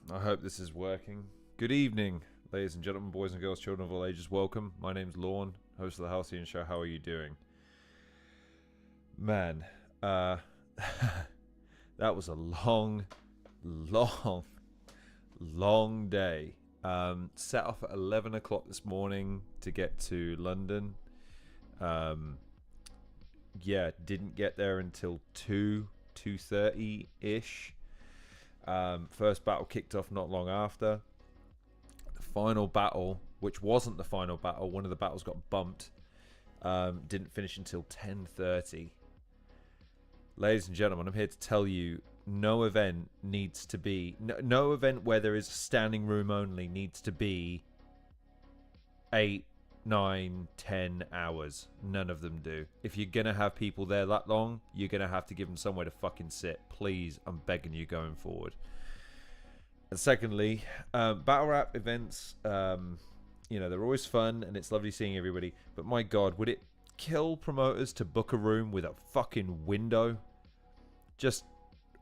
I hope this is working. Good evening, ladies and gentlemen, boys and girls, children of all ages. Welcome. My name's Lorne, host of the Halcyon Show. How are you doing? Man, that was a long day. Set off at 11 o'clock this morning to get to London. Yeah, didn't get there until 2:30-ish. First battle kicked off not long after. The final battle, which wasn't the final battle, one of the battles got bumped, didn't finish until 10:30. Ladies and gentlemen, I'm here to tell you no event needs to be... No event where there is standing room only needs to be 8, 9, 10 hours. None of them do. If you're going to have people there that long, you're going to have to give them somewhere to fucking sit. Please, I'm begging you going forward. And secondly, battle rap events, they're always fun and it's lovely seeing everybody. But my God, would it kill promoters to book a room with a fucking window?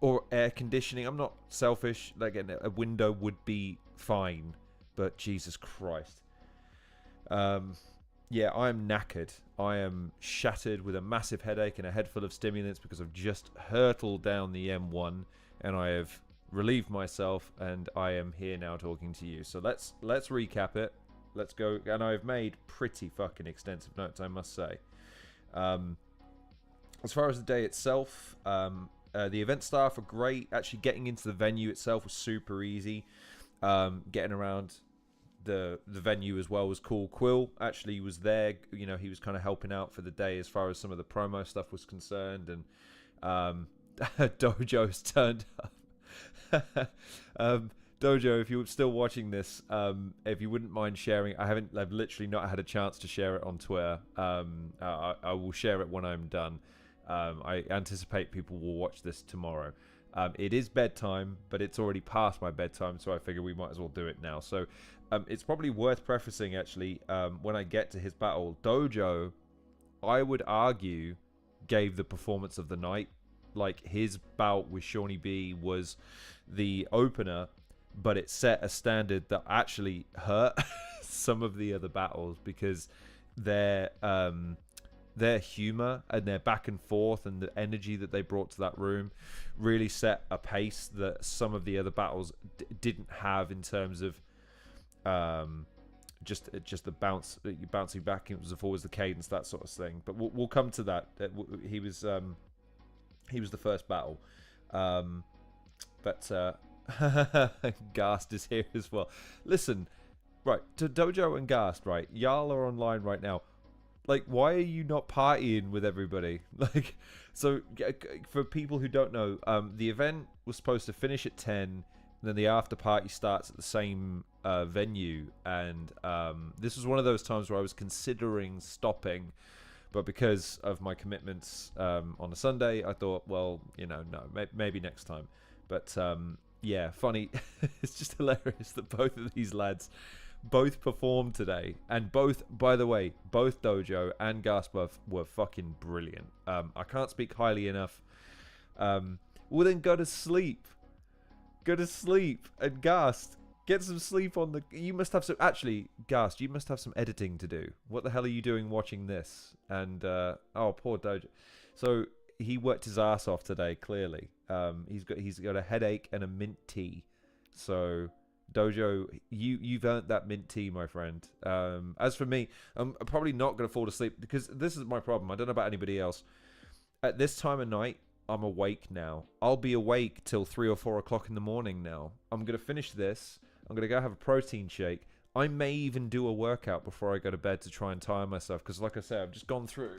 Or air conditioning? I'm not selfish. Like, a window would be fine. But Jesus Christ. Yeah, I am knackered. I am shattered with a massive headache and a head full of stimulants because I've just hurtled down the M1 and I have relieved myself and I am here now talking to you. So let's recap it. Let's go. And I've made pretty fucking extensive notes, I must say. As far as the day itself, the event staff are great. Actually, getting into the venue itself was super easy. Getting around the venue as well was cool. Quill actually was there. You know, he was kind of helping out for the day as far as some of the promo stuff was concerned. And DoeJoe's turned up. DoeJoe, if you're still watching this, if you wouldn't mind sharing, I've literally not had a chance to share it on Twitter. I will share it when I'm done. I anticipate people will watch this tomorrow. It is bedtime, but it's already past my bedtime, so I figure we might as well do it now. So it's probably worth prefacing, actually, when I get to his battle. DoeJoe, I would argue, gave the performance of the night. Like, his bout with Shawnee B was the opener, but it set a standard that actually hurt some of the other battles because their humor and their back and forth and the energy that they brought to that room really set a pace that some of the other battles didn't have in terms of just the bouncing back. It was always the cadence, that sort of thing. But we'll come to that. He was the first battle, but Gast is here as well. Listen, right, to DoeJoe and Gast, right? Y'all are online right now. Like, why are you not partying with everybody? Like, so for people who don't know, the event was supposed to finish at 10, and then the after party starts at the same venue. And this was one of those times where I was considering stopping, but because of my commitments on a Sunday, I thought, well, no, maybe next time. But yeah, funny. It's just hilarious that both of these lads both performed today, and both, by the way, both DoeJoe and Gaspuff were fucking brilliant. I can't speak highly enough. Well, then go to sleep, and Gast, get some sleep on the... You must have some... Actually, Gast, you must have some editing to do. What the hell are you doing watching this? And oh, poor DoeJoe. So he worked his ass off today, clearly. He's got a headache and a mint tea. So DoeJoe, you've earned that mint tea, my friend. As for me, I'm probably not going to fall asleep because this is my problem. I don't know about anybody else. At this time of night, I'm awake now. I'll be awake till 3 or 4 o'clock in the morning now. I'm going to finish this. I'm going to go have a protein shake. I may even do a workout before I go to bed to try and tire myself. Because like I said, I've just gone through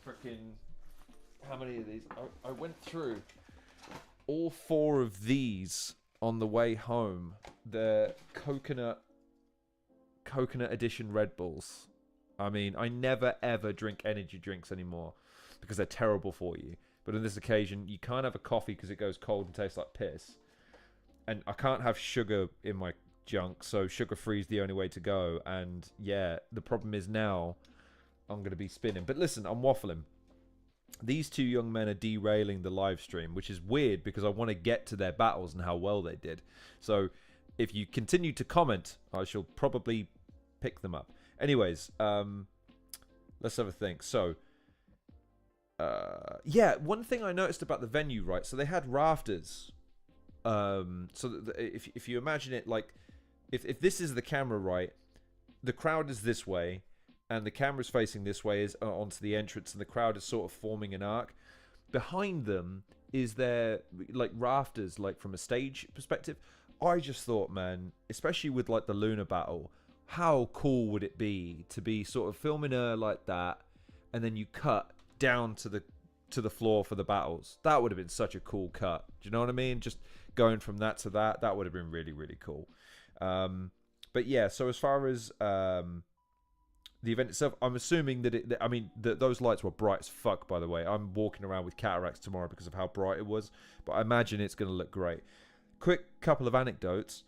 freaking... How many of these? I went through all 4 of these on the way home. They're coconut edition Red Bulls. I mean, I never ever drink energy drinks anymore because they're terrible for you. But on this occasion, you can't have a coffee because it goes cold and tastes like piss. And I can't have sugar in my junk, so sugar-free is the only way to go. And yeah, the problem is now I'm going to be spinning. But listen, I'm waffling. these two young men are derailing the live stream, which is weird because I want to get to their battles and how well they did. So if you continue to comment, I shall probably pick them up. Anyways, let's have a think. So, yeah, one thing I noticed about the venue, right? So they had rafters. So if you imagine it like, if this is the camera, right, the crowd is this way, and the camera's facing this way is onto the entrance, and the crowd is sort of forming an arc. Behind them is their like rafters, like from a stage perspective. I just thought, man, especially with like the Lunar battle, how cool would it be to be sort of filming her like that, and then you cut down to the floor for the battles? That would have been such a cool cut. Do you know what I mean? Just going from that to that would have been really, really cool. But yeah, so as far as the event itself, I'm assuming that those lights were bright as fuck, by the way. I'm walking around with cataracts tomorrow because of how bright it was, but I imagine it's going to look great. Quick couple of anecdotes.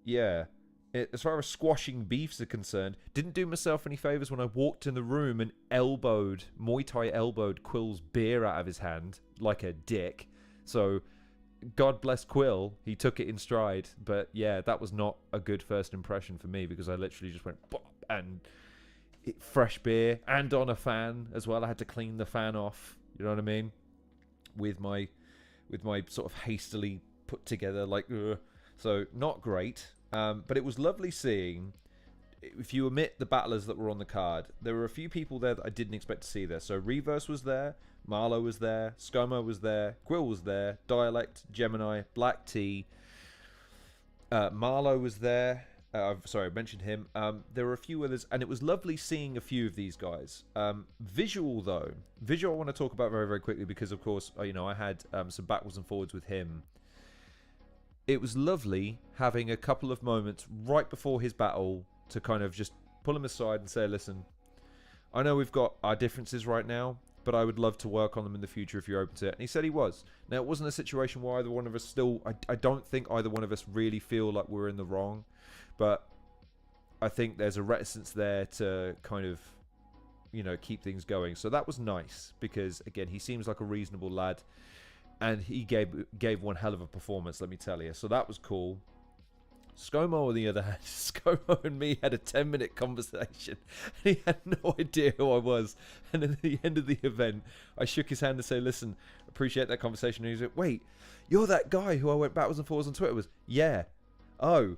Yeah, as far as squashing beefs are concerned, didn't do myself any favors when I walked in the room and Muay Thai elbowed Quill's beer out of his hand like a dick. So, God bless Quill, he took it in stride. But yeah, that was not a good first impression for me because I literally just went bop, and fresh beer, and on a fan as well. I had to clean the fan off, you know what I mean, with my sort of hastily put together, like, so not great. But it was lovely seeing, if you omit the battlers that were on the card, there were a few people there that I didn't expect to see there. So Reverse was there, Marlowe was there, ScoMo was there, Quill was there, Dialect, Gemini, Black T, Marlowe was there. Sorry, I mentioned him. There were a few others, and it was lovely seeing a few of these guys. Vizual, though. Vizual I want to talk about very, very quickly because, of course, I had some backwards and forwards with him. It was lovely having a couple of moments right before his battle to kind of just pull him aside and say, listen, I know we've got our differences right now, but I would love to work on them in the future if you're open to it. And he said he was. Now, it wasn't a situation where either one of us I don't think either one of us really feel like we're in the wrong. But I think there's a reticence there to kind of, keep things going. So that was nice because, again, he seems like a reasonable lad. And he gave one hell of a performance, let me tell you. So that was cool. ScoMo, on the other hand, ScoMo and me had a 10-minute conversation. And he had no idea who I was. And at the end of the event, I shook his hand to say, listen, appreciate that conversation. And he was like, wait, you're that guy who I went backwards and forwards on Twitter with? Yeah. Oh.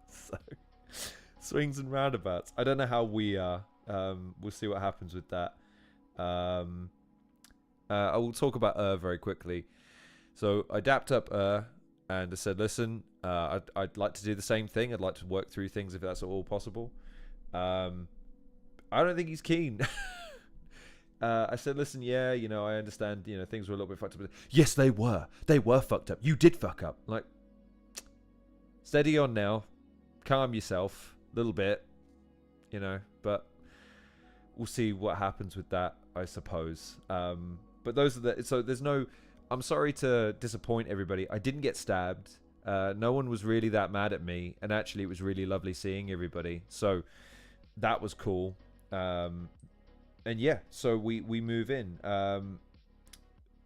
So, swings and roundabouts. I don't know how we are. We'll see what happens with that. I will talk about very quickly. So I dapped up and I said, listen, I'd like to do the same thing. I'd like to work through things if that's at all possible. I don't think he's keen. I said, listen, yeah, I understand, things were a little bit fucked up. Yes, they were. They were fucked up. You did fuck up. Like, steady on now. Calm yourself a little bit, but we'll see what happens with that, I suppose. But those are so there's no, I'm sorry to disappoint everybody. I didn't get stabbed. No one was really that mad at me. And actually, it was really lovely seeing everybody. So that was cool. And yeah, so we move in.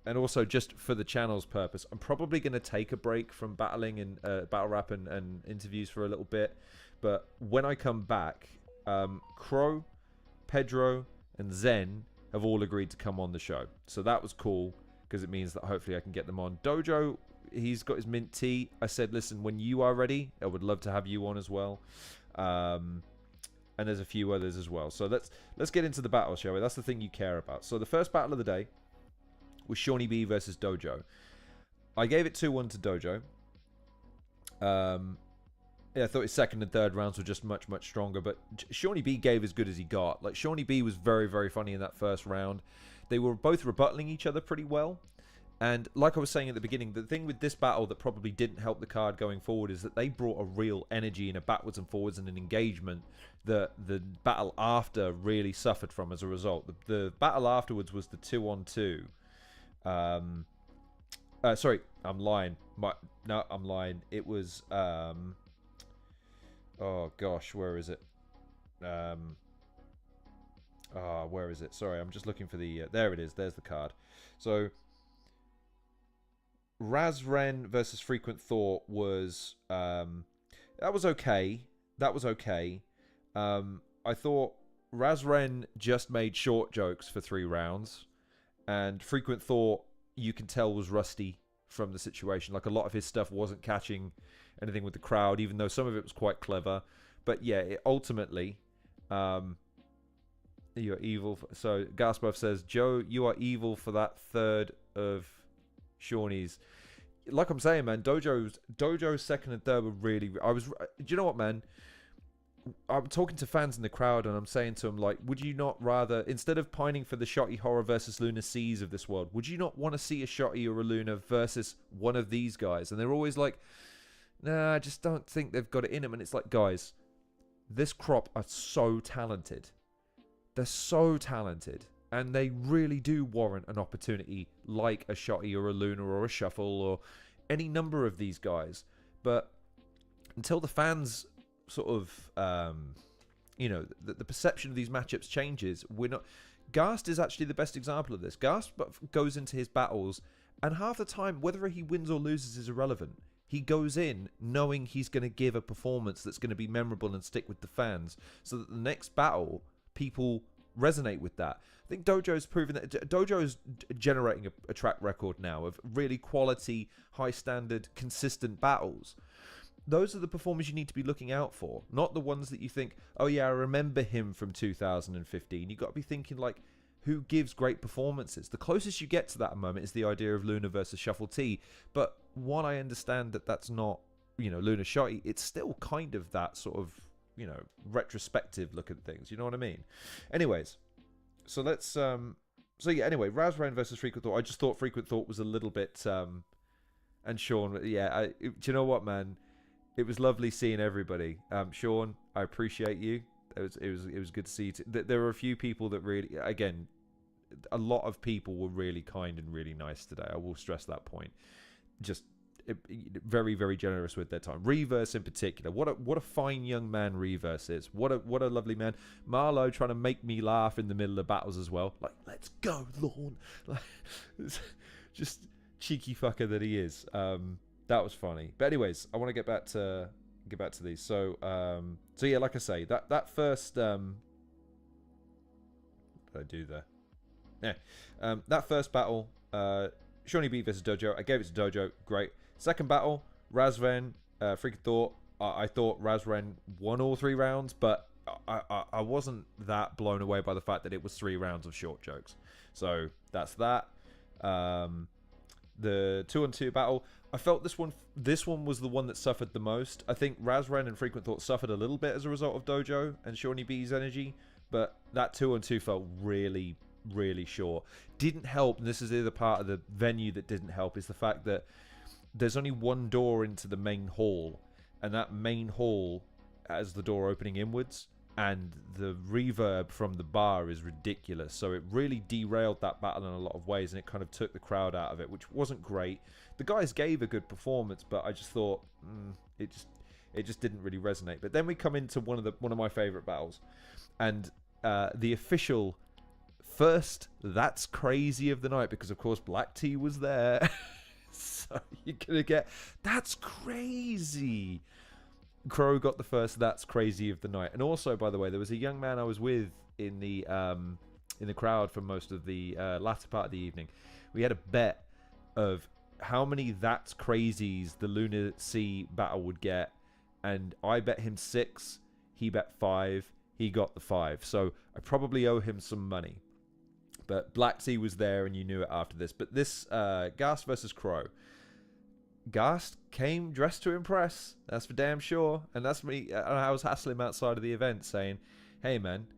And also, just for the channel's purpose, I'm probably going to take a break from battling and battle rap and interviews for a little bit. But when I come back, Crow, Pedro, and Zen have all agreed to come on the show. So that was cool, because it means that hopefully I can get them on. DoeJoe, he's got his mint tea. I said, listen, when you are ready, I would love to have you on as well. And there's a few others as well. So let's get into the battle, shall we? That's the thing you care about. So the first battle of the day was Shawnee B versus DoeJoe. I gave it 2-1 to DoeJoe. Yeah, I thought his second and third rounds were just much, much stronger. But Shawnee B gave as good as he got. Like, Shawnee B was very, very funny in that first round. They were both rebuttaling each other pretty well. And like I was saying at the beginning, the thing with this battle that probably didn't help the card going forward is that they brought a real energy and a backwards and forwards and an engagement that the battle after really suffered from as a result. The battle afterwards was the 2-on-2. Sorry, I'm lying. No, I'm lying. It was, oh gosh, where is it? Where is it? Sorry, I'm just looking for the... there it is. There's the card. So, Razren versus Frequent Thought was... that was okay. That was okay. I thought Razren just made short jokes for 3 rounds. And Frequent Thought, you can tell, was rusty from the situation. Like, a lot of his stuff wasn't catching anything with the crowd, even though some of it was quite clever. But yeah, ultimately... you're evil. So Gasbuff says, Joe, you are evil for that third of Shawnee's. Like I'm saying, man, DoeJoe's second and third were really... do you know what, man? I'm talking to fans in the crowd and I'm saying to them, like, would you not rather, instead of pining for the Shotty Horror versus Lunar Seas of this world, would you not want to see a Shotty or a Lunar versus one of these guys? And they're always like, nah, I just don't think they've got it in them. And it's like, guys, this crop are so talented. They're so talented. And they really do warrant an opportunity like a Shotty or a Lunar or a Shuffle or any number of these guys. But until the fans... sort of, you know, the perception of these matchups changes. We're not... Gast is actually the best example of this. Gast goes into his battles, and half the time, whether he wins or loses is irrelevant. He goes in knowing he's going to give a performance that's going to be memorable and stick with the fans, so that the next battle, people resonate with that. I think DoeJoe's proven that... DoeJoe's generating a track record now of really quality, high-standard, consistent battles. Those are the performers you need to be looking out for, not the ones that you think, oh yeah, I remember him from 2015. You've got to be thinking, like, who gives great performances? The closest you get to that moment is the idea of Lunar versus Shuffle T. But while I understand that that's not, you know, Lunar Shotty, it's still kind of that sort of, you know, retrospective look at things. You know what I mean? Anyways, so let's... so yeah, anyway, Razran versus Frequent Thought. I just thought Frequent Thought was a little bit... and Sean, yeah, do you know what, man? It was lovely seeing everybody. Sean, I appreciate you. It was good to see you. There were a few people that really, again, a lot of people were really kind and really nice today. I will stress that point. Just very, very generous with their time. Reverse in particular. What a fine young man Reverse is. What a lovely man. Marlo trying to make me laugh in the middle of battles as well. Like, let's go, Lorne. Like, just cheeky fucker that he is. That was funny. But anyways, I want to get back to these. So so yeah, like I say, that first what did I do there? Yeah. That first battle, Shawnee B versus DoeJoe. I gave it to DoeJoe. Great. Second battle, Razren, Freaking Thought. I thought Razren won all 3 rounds, but I wasn't that blown away by the fact that it was 3 rounds of short jokes. So that's that. The 2-on-2 battle, I felt this one was the one that suffered the most. I think Razren and Frequent Thought suffered a little bit as a result of DoeJoe and Shawnee B's energy, but that 2-on-2 felt really, really short. Didn't help, and this is the other part of the venue that didn't help, is the fact that there's only one door into the main hall, and that main hall has the door opening inwards, and the reverb from the bar is ridiculous, so it really derailed that battle in a lot of ways, and it kind of took the crowd out of it, which wasn't great. The guys gave a good performance, but I just thought it just didn't really resonate. But then we come into one of my favorite battles, and the official first That's Crazy of the night, because of course Black T was there. So you're gonna get That's Crazy. Crow got the first That's Crazy of the night. And also, by the way, there was a young man I was with in the crowd for most of the latter part of the evening. We had a bet of how many That's Crazies the Lunar Sea battle would get, and I bet him 6, he bet 5, he got the 5. So I probably owe him some money. But Black Sea was there, and you knew it after this. But this Gast versus Crow. Gast came dressed to impress. That's for damn sure. And that's me. I was hassling him outside of the event saying, hey, man.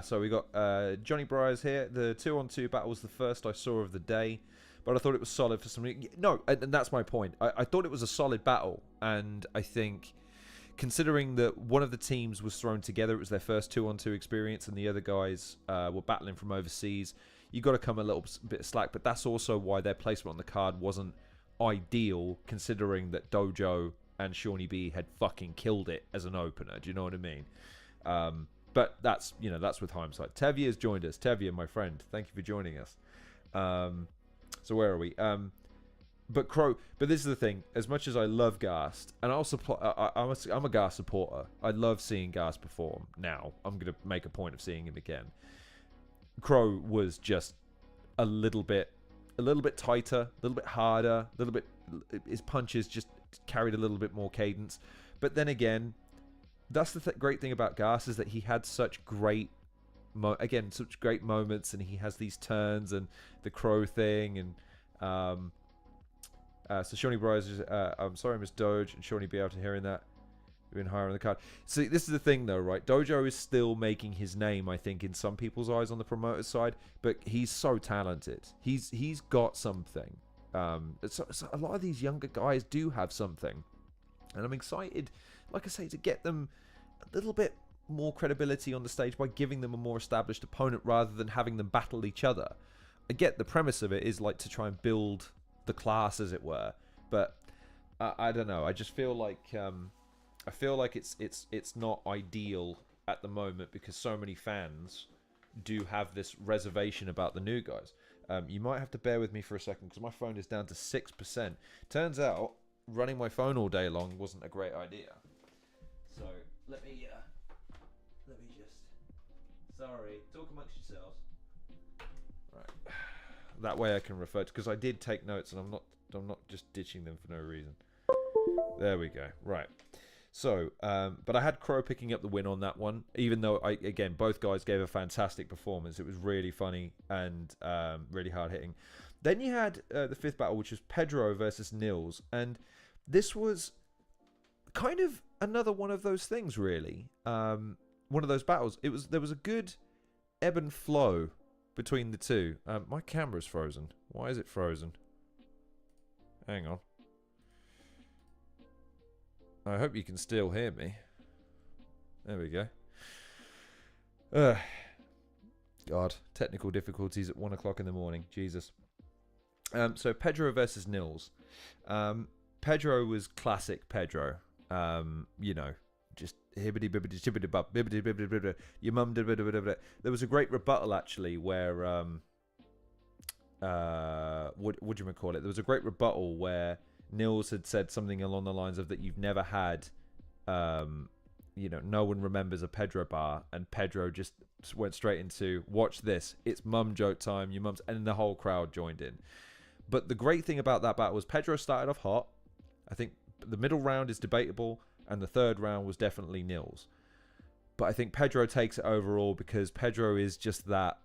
So we got Johnny Briers here. The 2-on-2 battle was the first I saw of the day. But I thought it was solid for some reason. No, and that's my point. I thought it was a solid battle. And I think, considering that one of the teams was thrown together, it was their first 2-on-2 experience, and the other guys were battling from overseas, you got to come a little bit slack. But that's also why their placement on the card wasn't ideal, considering that DoeJoe and Shawnee B had fucking killed it as an opener. Do you know what I mean? But that's, you know, that's with hindsight. Tevye has joined us. Tevye, my friend, thank you for joining us. So where are we? But this is the thing. As much as I love Ghast, and I'll support, I'm a Ghast supporter. I love seeing Ghast perform. Now I'm gonna make a point of seeing him again. Crow was just a little bit tighter, a little bit harder, a little bit. His punches just carried a little bit more cadence. But then again, that's the great thing about Ghast, is that he had such great, such great moments, and he has these turns and the Crow thing, and so Shawnee Bryce, I'm sorry, Miss Doge, and Shawnee be able to hearing that. We've been higher on the card. See, this is the thing though, right? DoeJoe is still making his name, I think, in some people's eyes on the promoter's side, but he's so talented. He's got something. So a lot of these younger guys do have something, and I'm excited, like I say, to get them a little bit more credibility on the stage by giving them a more established opponent rather than having them battle each other. I get the premise of it is like to try and build the class, as it were, but I don't know. I just feel like it's not ideal at the moment because so many fans do have this reservation about the new guys. You might have to bear with me for a second because my phone is down to 6%. Turns out running my phone all day long wasn't a great idea. So let me just. Sorry, talk amongst yourselves. Right. That way I can refer to, because I did take notes and I'm not just ditching them for no reason. There we go. Right. So, but I had Crow picking up the win on that one, even though again both guys gave a fantastic performance. It was really funny and really hard hitting. Then you had the fifth battle, which was Pedro versus Nils, and this was kind of another one of those things, really. One of those battles. There was a good ebb and flow between the two. My camera's frozen. Why is it frozen? Hang on. I hope you can still hear me. There we go. God, technical difficulties at 1 o'clock in the morning. Jesus. So Pedro versus Nils. Pedro was classic Pedro. You know, just hibbity bibbity chibbity bop bibbity bibbity bibbity. Your mum did bibbity. There was a great rebuttal actually where what do you call it? There was a great rebuttal where Nils had said something along the lines of that you've never had, you know, no one remembers a Pedro bar, and Pedro just went straight into, watch this, it's mum joke time, your mum's, and the whole crowd joined in. But the great thing about that battle was Pedro started off hot. I think the middle round is debatable, and the third round was definitely Nils. But I think Pedro takes it overall because Pedro is just that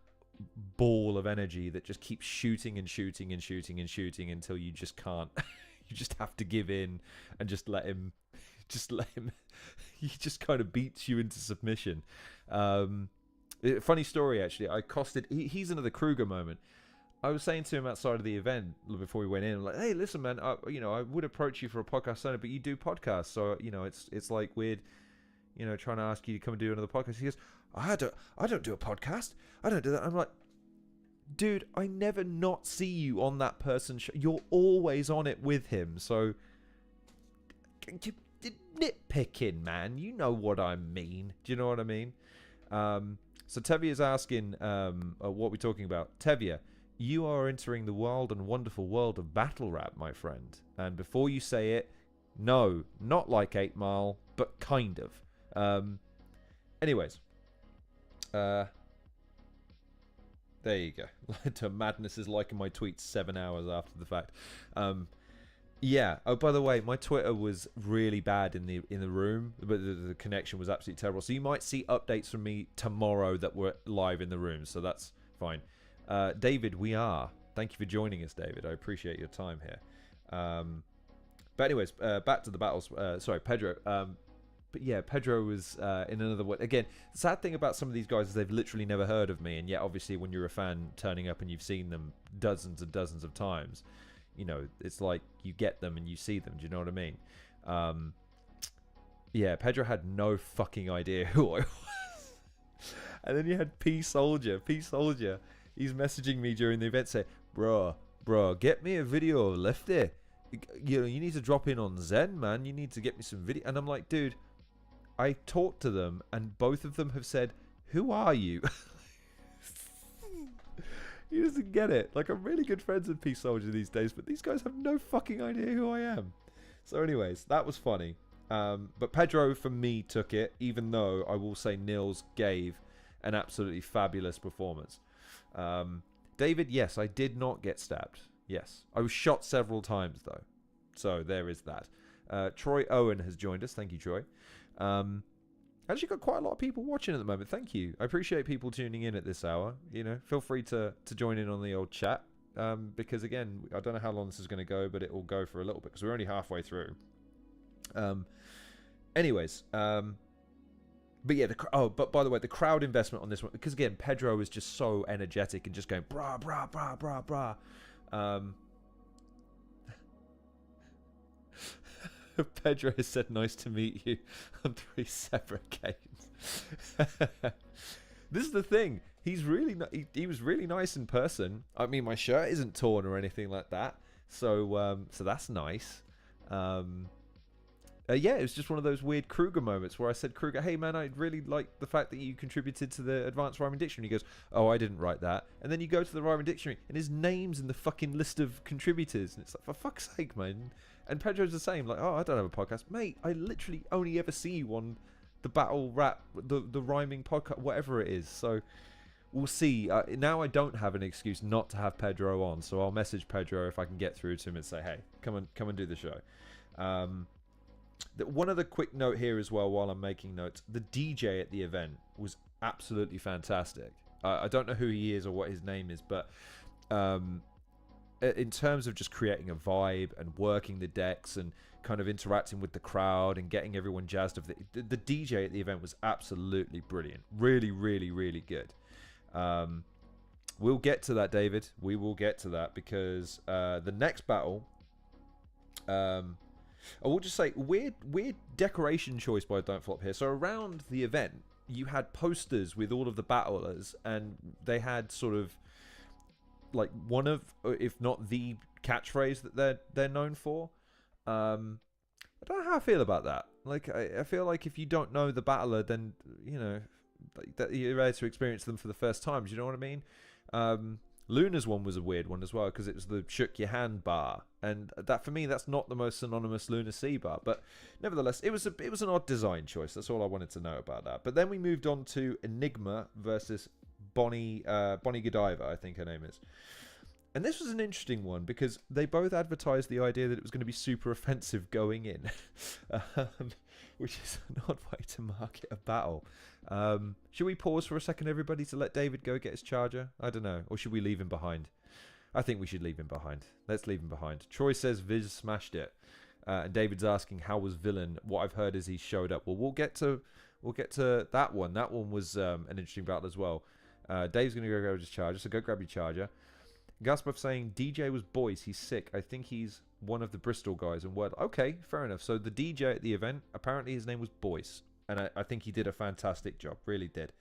ball of energy that just keeps shooting and shooting and shooting and shooting until you just can't. You just have to give in and just let him. He just kind of beats you into submission. Funny story, actually. I costed. He's another Kruger moment. I was saying to him outside of the event before we went in, like, "Hey, listen, man. You know, I would approach you for a podcast owner, but you do podcasts, so you know, it's like weird, you know, trying to ask you to come and do another podcast." He goes, "I don't do a podcast. I don't do that." I'm like, dude, I never not see you on that person's show. You're always on it with him, so nitpicking, man. You know what I mean. Do you know what I mean? So Tevye is asking, what we're talking about. Tevye, you are entering the wild and wonderful world of battle rap, my friend. And before you say it, no, not like 8 Mile, but kind of. Anyways. There you go. To Madness is liking my tweets 7 hours after the fact. Yeah. Oh, by the way, my Twitter was really bad in the room, but the connection was absolutely terrible. So you might see updates from me tomorrow that were live in the room. So that's fine. David, we are. Thank you for joining us, David. I appreciate your time here. But anyways, back to the battles. Sorry, Pedro. But yeah, Pedro was in another way. Again, the sad thing about some of these guys is they've literally never heard of me. And yet, obviously, when you're a fan turning up and you've seen them dozens and dozens of times, you know, it's like you get them and you see them. Do you know what I mean? Yeah, Pedro had no fucking idea who I was. And then you had P Soldier. P Soldier, he's messaging me during the event saying, bro, get me a video of Lefty. You know, you need to drop in on Zen, man. You need to get me some video. And I'm like, dude, I talked to them, and both of them have said who are you? He doesn't get it. Like, I'm really good friends with Peace Soldier these days, but these guys have no fucking idea who I am. So anyways, that was funny. But Pedro, for me, took it, even though I will say Nils gave an absolutely fabulous performance. David, yes, I did not get stabbed. Yes. I was shot several times, though. So there is that. Troy Owen has joined us. Thank you, Troy. Actually got quite a lot of people watching at the moment. Thank you. I appreciate people tuning in at this hour. You know, feel free to join in on the old chat. Because, again, I don't know how long this is going to go, but it will go for a little bit because we're only halfway through. Anyways, but yeah, but by the way, the crowd investment on this one, because again, Pedro is just so energetic and just going brah brah brah brah brah. Pedro has said nice to meet you on 3 separate occasions. This is the thing. He's really he was really nice in person. I mean, my shirt isn't torn or anything like that, so that's nice. Yeah, it was just one of those weird Kruger moments where I said, Kruger, hey man, I really like the fact that you contributed to the Advanced Rhyming Dictionary. He goes, oh, I didn't write that. And then you go to the Rhyming Dictionary and his name's in the fucking list of contributors. And it's like, for fuck's sake, man. And Pedro's the same, like, oh, I don't have a podcast. Mate, I literally only ever see you on the battle rap, the rhyming podcast, whatever it is. So we'll see. Now I don't have an excuse not to have Pedro on. So I'll message Pedro if I can get through to him and say, hey, come and do the show. One other quick note here as well while I'm making notes. The DJ at the event was absolutely fantastic. I don't know who he is or what his name is, but in terms of just creating a vibe and working the decks and kind of interacting with the crowd and getting everyone jazzed of the DJ at the event was absolutely brilliant. Really, really, really good. We'll get to that, David. We will get to that because the next battle... I will just say, weird decoration choice by Don't Flop here. So around the event, you had posters with all of the battlers, and they had sort of like one of, if not the catchphrase that they're known for. I don't know how I feel about that. Like, I feel like if you don't know the battler, then you know that you're ready to experience them for the first time. Do you know what I mean? Lunar's one was a weird one as well because it was the shook your hand bar, and that for me that's not the most synonymous Lunar C bar, but nevertheless it was an odd design choice. That's all I wanted to know about that. But then we moved on to Enigma versus Bonnie Godiva, I think her name is. And this was an interesting one because they both advertised the idea that it was going to be super offensive going in, which is an odd way to market a battle. Should we pause for a second, everybody, to let David go get his charger? I don't know. Or should we leave him behind? I think we should leave him behind. Let's leave him behind. Troy says Viz smashed it. And David's asking, how was Villain? What I've heard is he showed up. Well, we'll get to that one. That one was an interesting battle as well. Dave's going to go grab his charger, so go grab your charger. Gaspuff saying, DJ was Boyce. He's sick. I think he's one of the Bristol guys. And word, okay, fair enough. So the DJ at the event, apparently his name was Boyce. And I think he did a fantastic job. Really did.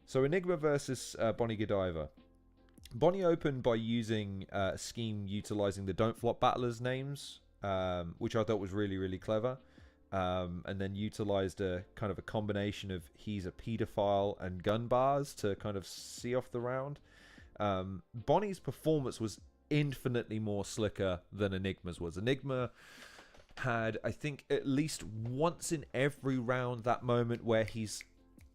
So Enigma versus Bonnie Godiva. Bonnie opened by using a scheme utilizing the Don't Flop battlers' names, which I thought was really, really clever. And then utilized a kind of a combination of he's a pedophile and gun bars to kind of see off the round. Bonnie's performance was infinitely more slicker than Enigma's was. Enigma had, I think, at least once in every round that moment where he's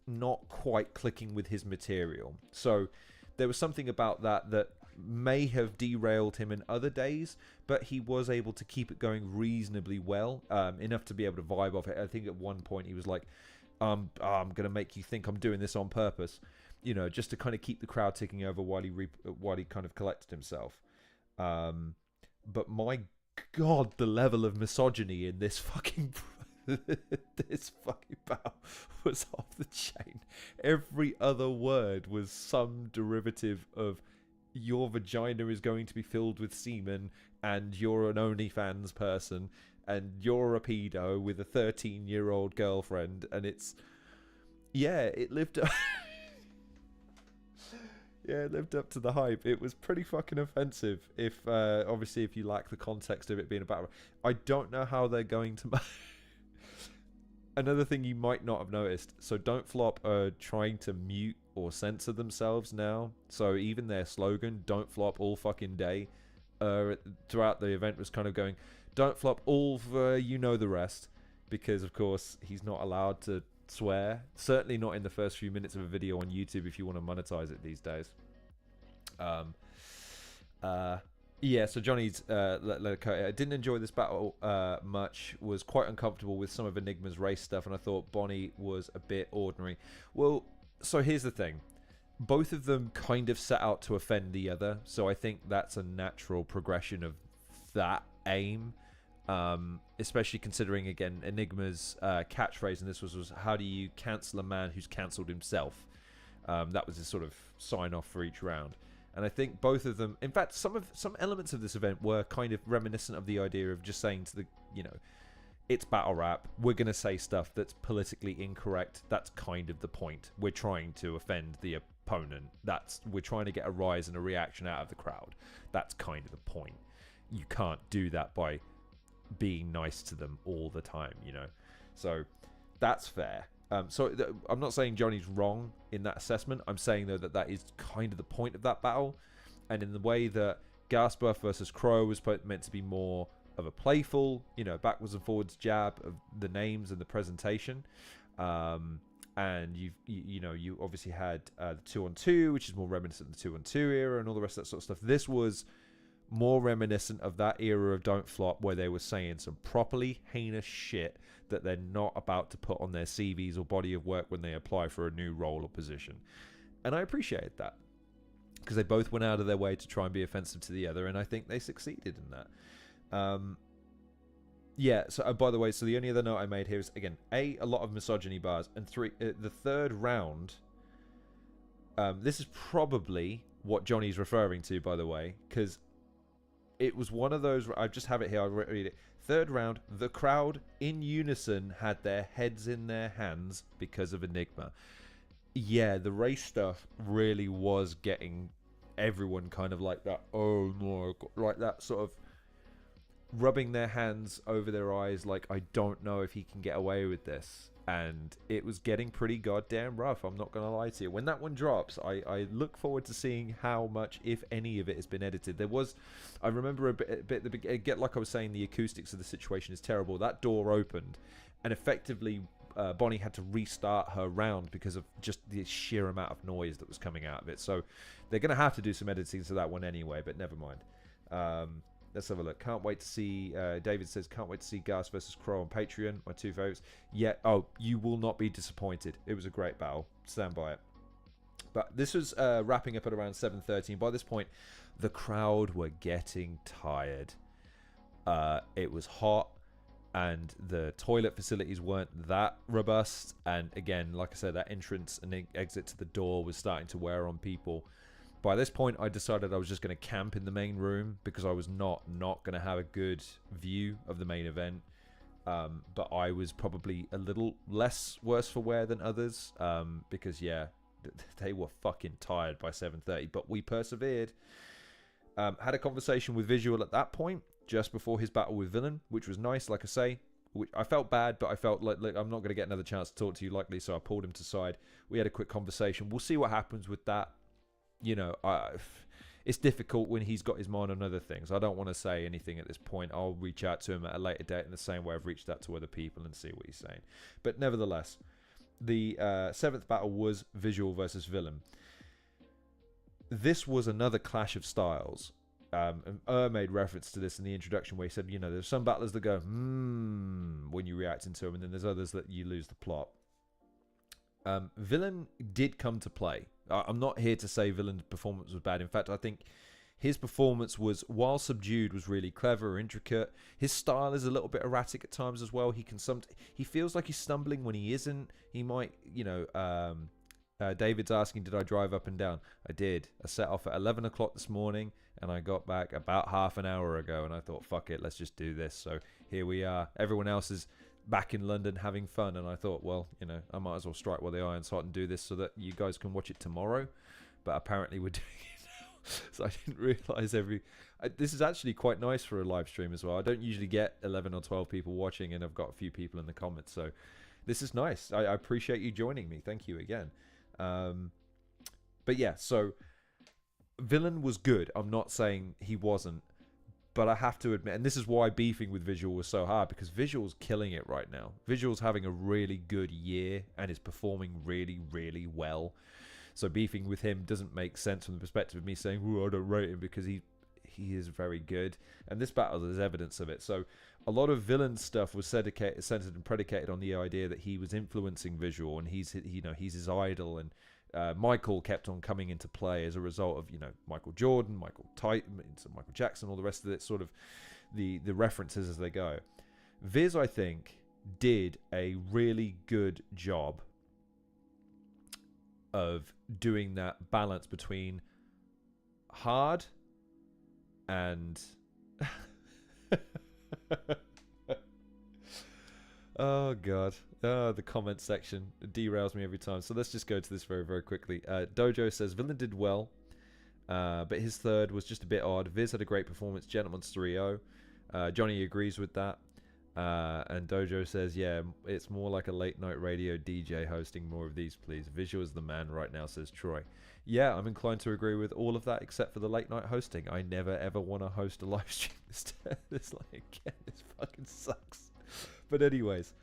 not quite clicking with his material. So there was something about that may have derailed him in other days, but he was able to keep it going reasonably well, enough to be able to vibe off it. I think at one point he was like, I'm going to make you think I'm doing this on purpose, you know, just to kind of keep the crowd ticking over while he kind of collected himself. But my God, the level of misogyny in this fucking battle was off the chain. Every other word was some derivative of your vagina is going to be filled with semen, and you're an OnlyFans person, and you're a pedo with a 13-year-old girlfriend, and it lived up. Yeah, it lived up to the hype. It was pretty fucking offensive. If obviously, if you lack the context of it being a battle, I don't know how they're going to. another thing you might not have noticed. So Don't Flop are trying to mute or censor themselves now. So even their slogan, Don't Flop all fucking day, throughout the event was kind of going, Don't Flop all for you know the rest. Because, of course, he's not allowed to swear. Certainly not in the first few minutes of a video on YouTube if you want to monetize it these days. Yeah, so Johnny's I didn't enjoy this battle much. Was quite uncomfortable with some of Enigma's race stuff, and I thought Bonnie was a bit ordinary. Well, so here's the thing. Both of them kind of set out to offend the other, so I think that's a natural progression of that aim. Especially considering, again, Enigma's catchphrase in this was how do you cancel a man who's cancelled himself? That was his sort of sign-off for each round. And I think both of them, in fact, some elements of this event were kind of reminiscent of the idea of just saying to the, it's battle rap. We're going to say stuff that's politically incorrect. That's kind of the point. We're trying to offend the opponent. We're trying to get a rise and a reaction out of the crowd. That's kind of the point. You can't do that by being nice to them all the time, So that's fair. I'm not saying Johnny's wrong in that assessment. I'm saying, though, that is kind of the point of that battle. And in the way that Gasbuff versus Crow was meant to be more of a playful, backwards and forwards jab of the names and the presentation. And you obviously had the 2-on-2, which is more reminiscent of the 2-on-2 era and all the rest of that sort of stuff. This was more reminiscent of that era of Don't Flop, where they were saying some properly heinous shit that they're not about to put on their CVs or body of work when they apply for a new role or position. And I appreciated that, because they both went out of their way to try and be offensive to the other, and I think they succeeded in that. Yeah, so by the way, so the only other note I made here is, again, a lot of misogyny bars, and the third round, this is probably what Johnny's referring to, by the way, because it was one of those, I just have it here, I'll read it. Third round, the crowd in unison had their heads in their hands because of Enigma. Yeah, the race stuff really was getting everyone kind of like that, oh no, like that sort of rubbing their hands over their eyes like, I don't know if he can get away with this. And it was getting pretty goddamn rough, I'm not going to lie to you. When that one drops, I look forward to seeing how much, if any of it, has been edited. There was, I remember a bit get like I was saying, the acoustics of the situation is terrible. That door opened, and effectively Bonnie had to restart her round because of just the sheer amount of noise that was coming out of it. So they're going to have to do some editing to that one anyway, but never mind. Let's have a look. Can't wait to see, David says, can't wait to see Gas versus Crow on Patreon. My two favorites. Yeah, you will not be disappointed. It was a great battle. Stand by it. But this was wrapping up at around 7:30. By this point, the crowd were getting tired. It was hot, and the toilet facilities weren't that robust. And again, like I said, that entrance and exit to the door was starting to wear on people. By this point, I decided I was just going to camp in the main room because I was not going to have a good view of the main event. But I was probably a little less worse for wear than others because, yeah, they were fucking tired by 7:30. But we persevered. Had a conversation with Vizual at that point, just before his battle with Villain, which was nice, like I say. I felt bad, but I felt like I'm not going to get another chance to talk to you likely, so I pulled him to side. We had a quick conversation. We'll see what happens with that. It's difficult when he's got his mind on other things. I don't want to say anything at this point. I'll reach out to him at a later date in the same way I've reached out to other people and see what he's saying. But nevertheless, the 7th battle was Vizual versus Villain. This was another clash of styles. And made reference to this in the introduction where he said, there's some battlers that go, when you react into them, and then there's others that you lose the plot. Villain did come to play. I'm not here to say Villain's performance was bad. In fact, I think his performance was, while subdued, was really clever, intricate. His style is a little bit erratic at times as well. He feels like he's stumbling when he isn't. He might, David's asking, did I drive up and down? I did. I set off at 11 o'clock this morning, and I got back about half an hour ago, and I thought, fuck it, let's just do this. So here we are. Everyone else is back in London having fun, and I thought, well, I might as well strike while the iron's hot and do this so that you guys can watch it tomorrow. But apparently we're doing it now, so I didn't realise this is actually quite nice for a live stream as well. I don't usually get 11 or 12 people watching, and I've got a few people in the comments, so this is nice. I appreciate you joining me. Thank you again. But yeah, so villain was good. I'm not saying he wasn't, but I have to admit, and this is why beefing with Visual was so hard, because Visual's killing it right now. Visual's having a really good year and is performing really, really well. So beefing with him doesn't make sense from the perspective of me saying, "Ooh, I don't rate him," because he is very good, and this battle is evidence of it. So a lot of villain stuff was centered and predicated on the idea that he was influencing Visual, and he's his idol, and Michael kept on coming into play as a result of Michael Jordan, Michael Jackson, all the rest of it, sort of the references as they go. Viz, I think, did a really good job of doing that balance between hard and oh god, the comment section derails me every time. So let's just go to this very, very quickly. DoeJoe says villain did well, but his third was just a bit odd. Viz had a great performance. Gentleman's 3-0. Johnny agrees with that. And DoeJoe says, yeah, it's more like a late night radio DJ hosting more of these, please. Visual is the man right now, says Troy. Yeah, I'm inclined to agree with all of that except for the late night hosting. I never ever want to host a live stream. This fucking sucks. But anyways,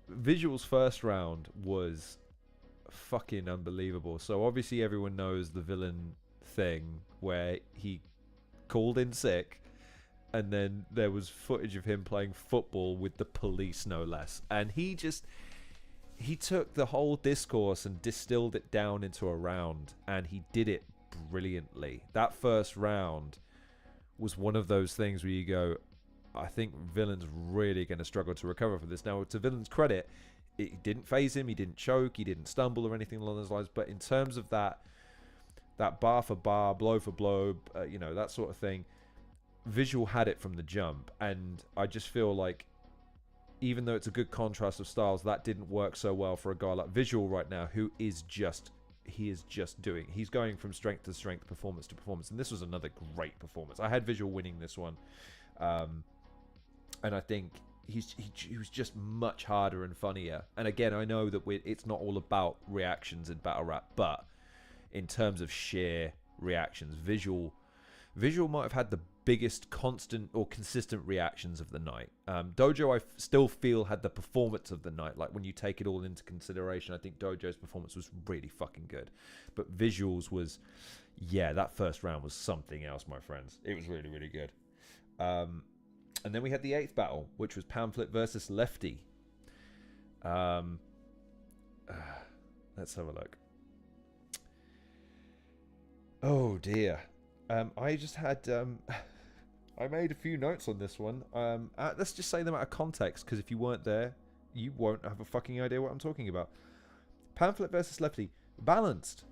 Visual's first round was fucking unbelievable. So obviously everyone knows the villain thing where he called in sick, and then there was footage of him playing football with the police, no less. And he took the whole discourse and distilled it down into a round, and he did it brilliantly. That first round was one of those things where you go, I think Villain's really going to struggle to recover from this. Now, to Villain's credit, it didn't phase him, he didn't choke, he didn't stumble or anything along those lines. But in terms of that bar for bar, blow for blow, that sort of thing, Visual had it from the jump. And I just feel like, even though it's a good contrast of styles, that didn't work so well for a guy like Visual right now, who is just he's going from strength to strength, performance to performance. And this was another great performance. I had Visual winning this one. And I think he was just much harder and funnier. And again, I know that it's not all about reactions in battle rap, but in terms of sheer reactions, Visual might have had the biggest constant or consistent reactions of the night. DoeJoe, I still feel, had the performance of the night. Like, when you take it all into consideration, I think DoeJoe's performance was really fucking good. But Visual's was, yeah, that first round was something else, my friends. It was really, really good. And then we had the 8th battle, which was Pamphlet versus Lefty. Let's have a look. Oh dear. I just had I made a few notes on this one. Let's just say them out of context, because if you weren't there, you won't have a fucking idea what I'm talking about. Pamphlet versus Lefty. Balanced.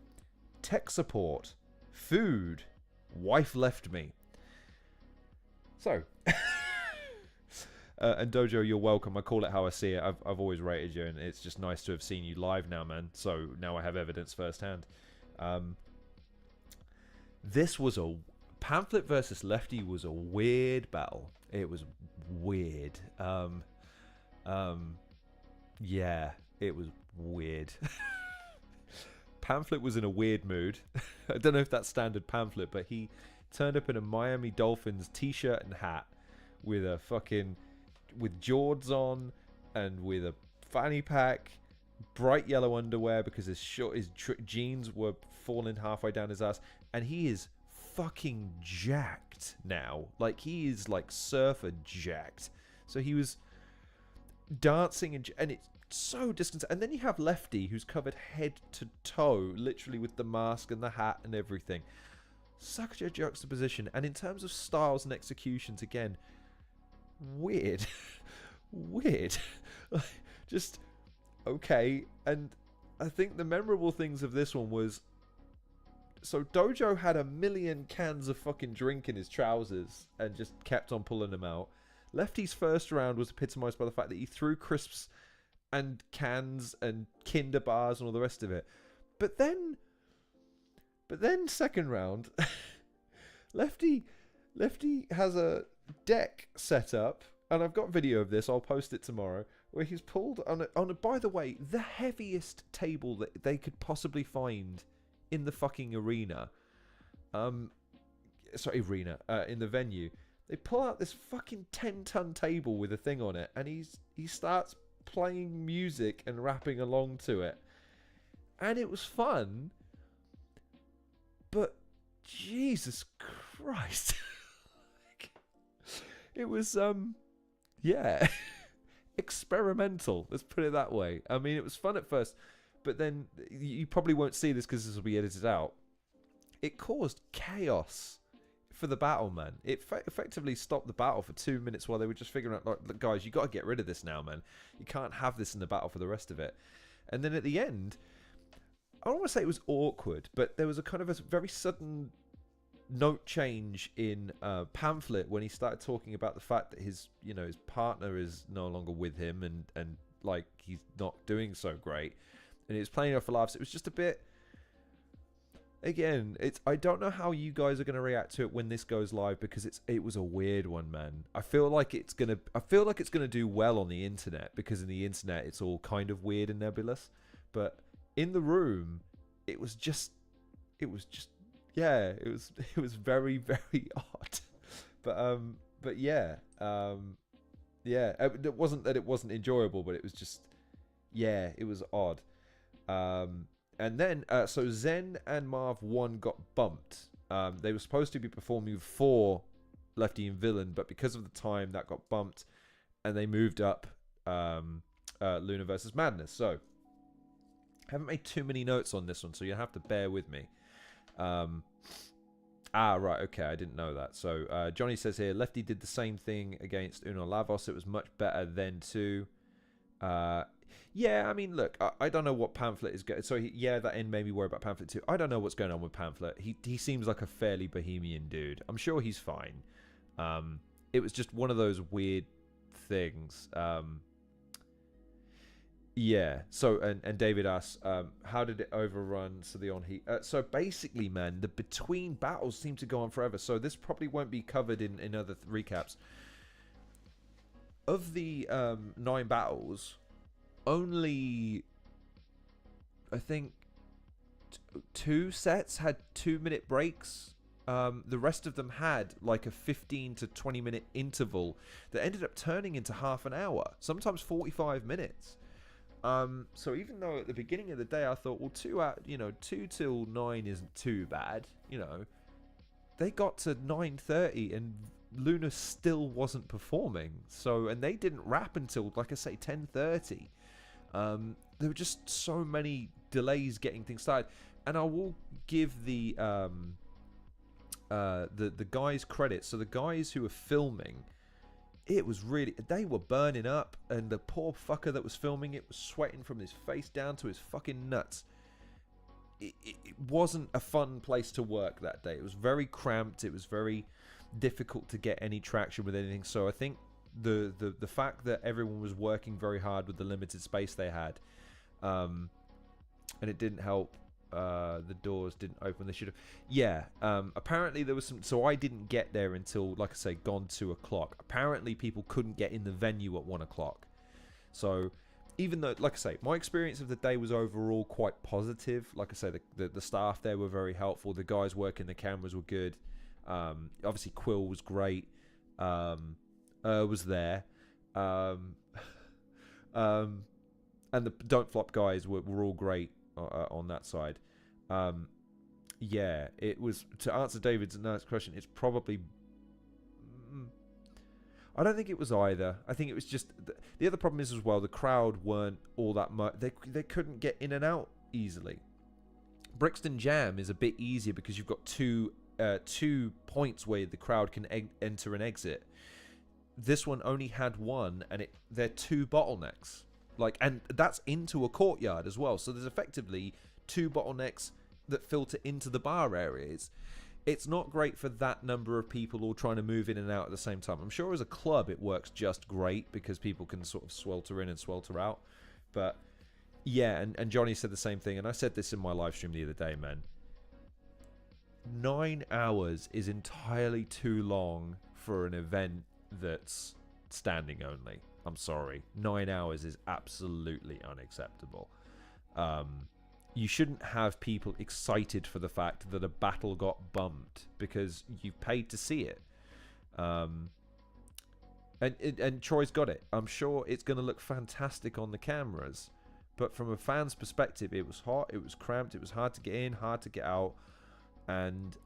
Tech support. Food. Wife left me. So, and DoeJoe, you're welcome. I call it how I see it. I've always rated you, and it's just nice to have seen you live now, man. So now I have evidence firsthand. This was Pamphlet versus Lefty was a weird battle. It was weird. Yeah, it was weird. Pamphlet was in a weird mood. I don't know if that's standard Pamphlet, but he turned up in a Miami Dolphins t-shirt and hat with Jords on and with a fanny pack, bright yellow underwear because his jeans were falling halfway down his ass, and he is fucking jacked now. Like, he is like surfer jacked. So he was dancing and it's so disconcerting. And then you have Lefty, who's covered head to toe, literally, with the mask and the hat and everything. Such a juxtaposition. And in terms of styles and executions, again, weird. Weird. Just okay. And I think the memorable things of this one was, so DoeJoe had 1 million cans of fucking drink in his trousers and just kept on pulling them out. Lefty's first round was epitomized by the fact that he threw crisps and cans and Kinder bars and all the rest of it. But then second round, Lefty has a deck set up, and I've got video of this, I'll post it tomorrow, where he's pulled by the way, the heaviest table that they could possibly find in the fucking arena. In the venue. They pull out this fucking 10-ton table with a thing on it, and he starts playing music and rapping along to it. And it was fun, but Jesus Christ. It was, yeah, experimental. Let's put it that way. I mean, it was fun at first, but then you probably won't see this because this will be edited out. It caused chaos for the battle, man. It effectively stopped the battle for 2 minutes while they were just figuring out, like, guys, you got to get rid of this now, man. You can't have this in the battle for the rest of it. And then at the end, I don't want to say it was awkward, but there was a kind of a very sudden note change in Pamphlet when he started talking about the fact that his partner is no longer with him and like he's not doing so great, and he was playing off for laughs. It was just a bit. Again, I don't know how you guys are going to react to it when this goes live, because it was a weird one, man. I feel like it's gonna do well on the internet, because in the internet it's all kind of weird and nebulous, but in the room it was very, very odd. But yeah. It wasn't that it wasn't enjoyable, but it was just, yeah, it was odd. And then, so Zen and Marv 1 got bumped. They were supposed to be performing before Lefty and Villain, but because of the time, that got bumped, and they moved up Lunar versus Madness. So, I haven't made too many notes on this one, so you have to bear with me. Right, okay, I didn't know that. So, Johnny says here, Lefty did the same thing against Uno Lavos. It was much better then too. Yeah, I mean, look, I don't know what Pamphlet is going. So that end made me worry about Pamphlet too. I don't know what's going on with Pamphlet. He seems like a fairly bohemian dude. I'm sure he's fine. It was just one of those weird things. Yeah. So and David asks, how did it overrun? So the on heat. So basically, man, the between battles seem to go on forever. So this probably won't be covered in other recaps. Of the 9 battles, only I think 2 sets had 2-minute breaks. The rest of them had like a 15 to 20 minute interval that ended up turning into half an hour, sometimes 45 minutes. So even though at the beginning of the day I thought, well, 2 till 9 isn't too bad, they got to 9:30 and Lunar still wasn't performing. So, and they didn't rap until, like I say, 10:30. There were just so many delays getting things started, and I will give the guys credit. So the guys who were filming, it was really, they were burning up, and the poor fucker that was filming it was sweating from his face down to his fucking nuts. It wasn't a fun place to work that day. It was very cramped. It was very difficult to get any traction with anything. So I think the fact that everyone was working very hard with the limited space they had, and it didn't help. The doors didn't open. They should have. Yeah. Apparently there was some. So I didn't get there until, like I say, gone 2 o'clock. Apparently people couldn't get in the venue at 1 o'clock. So even though, like I say, my experience of the day was overall quite positive. Like I say, the staff there were very helpful. The guys working the cameras were good. Obviously Quill was great. Was there. And the Don't Flop guys were all great on that side. Yeah, it was, to answer David's next question, it's probably, I don't think it was either. I think it was just, the other problem is as well, the crowd weren't all that much, they couldn't get in and out easily. Brixton Jam is a bit easier because you've got two points where the crowd can enter and exit. This one only had one, and they're 2 bottlenecks. And that's into a courtyard as well. So there's effectively 2 bottlenecks that filter into the bar areas. It's not great for that number of people all trying to move in and out at the same time. I'm sure as a club it works just great because people can sort of swelter in and swelter out. But yeah, and Johnny said the same thing, and I said this in my live stream the other day, man. 9 hours is entirely too long for an event that's standing only. I'm sorry. 9 hours is absolutely unacceptable. You shouldn't have people excited for the fact that a battle got bumped because you paid to see it. And Troy's got it. I'm sure it's going to look fantastic on the cameras. But from a fan's perspective, it was hot, it was cramped, it was hard to get in, hard to get out. And,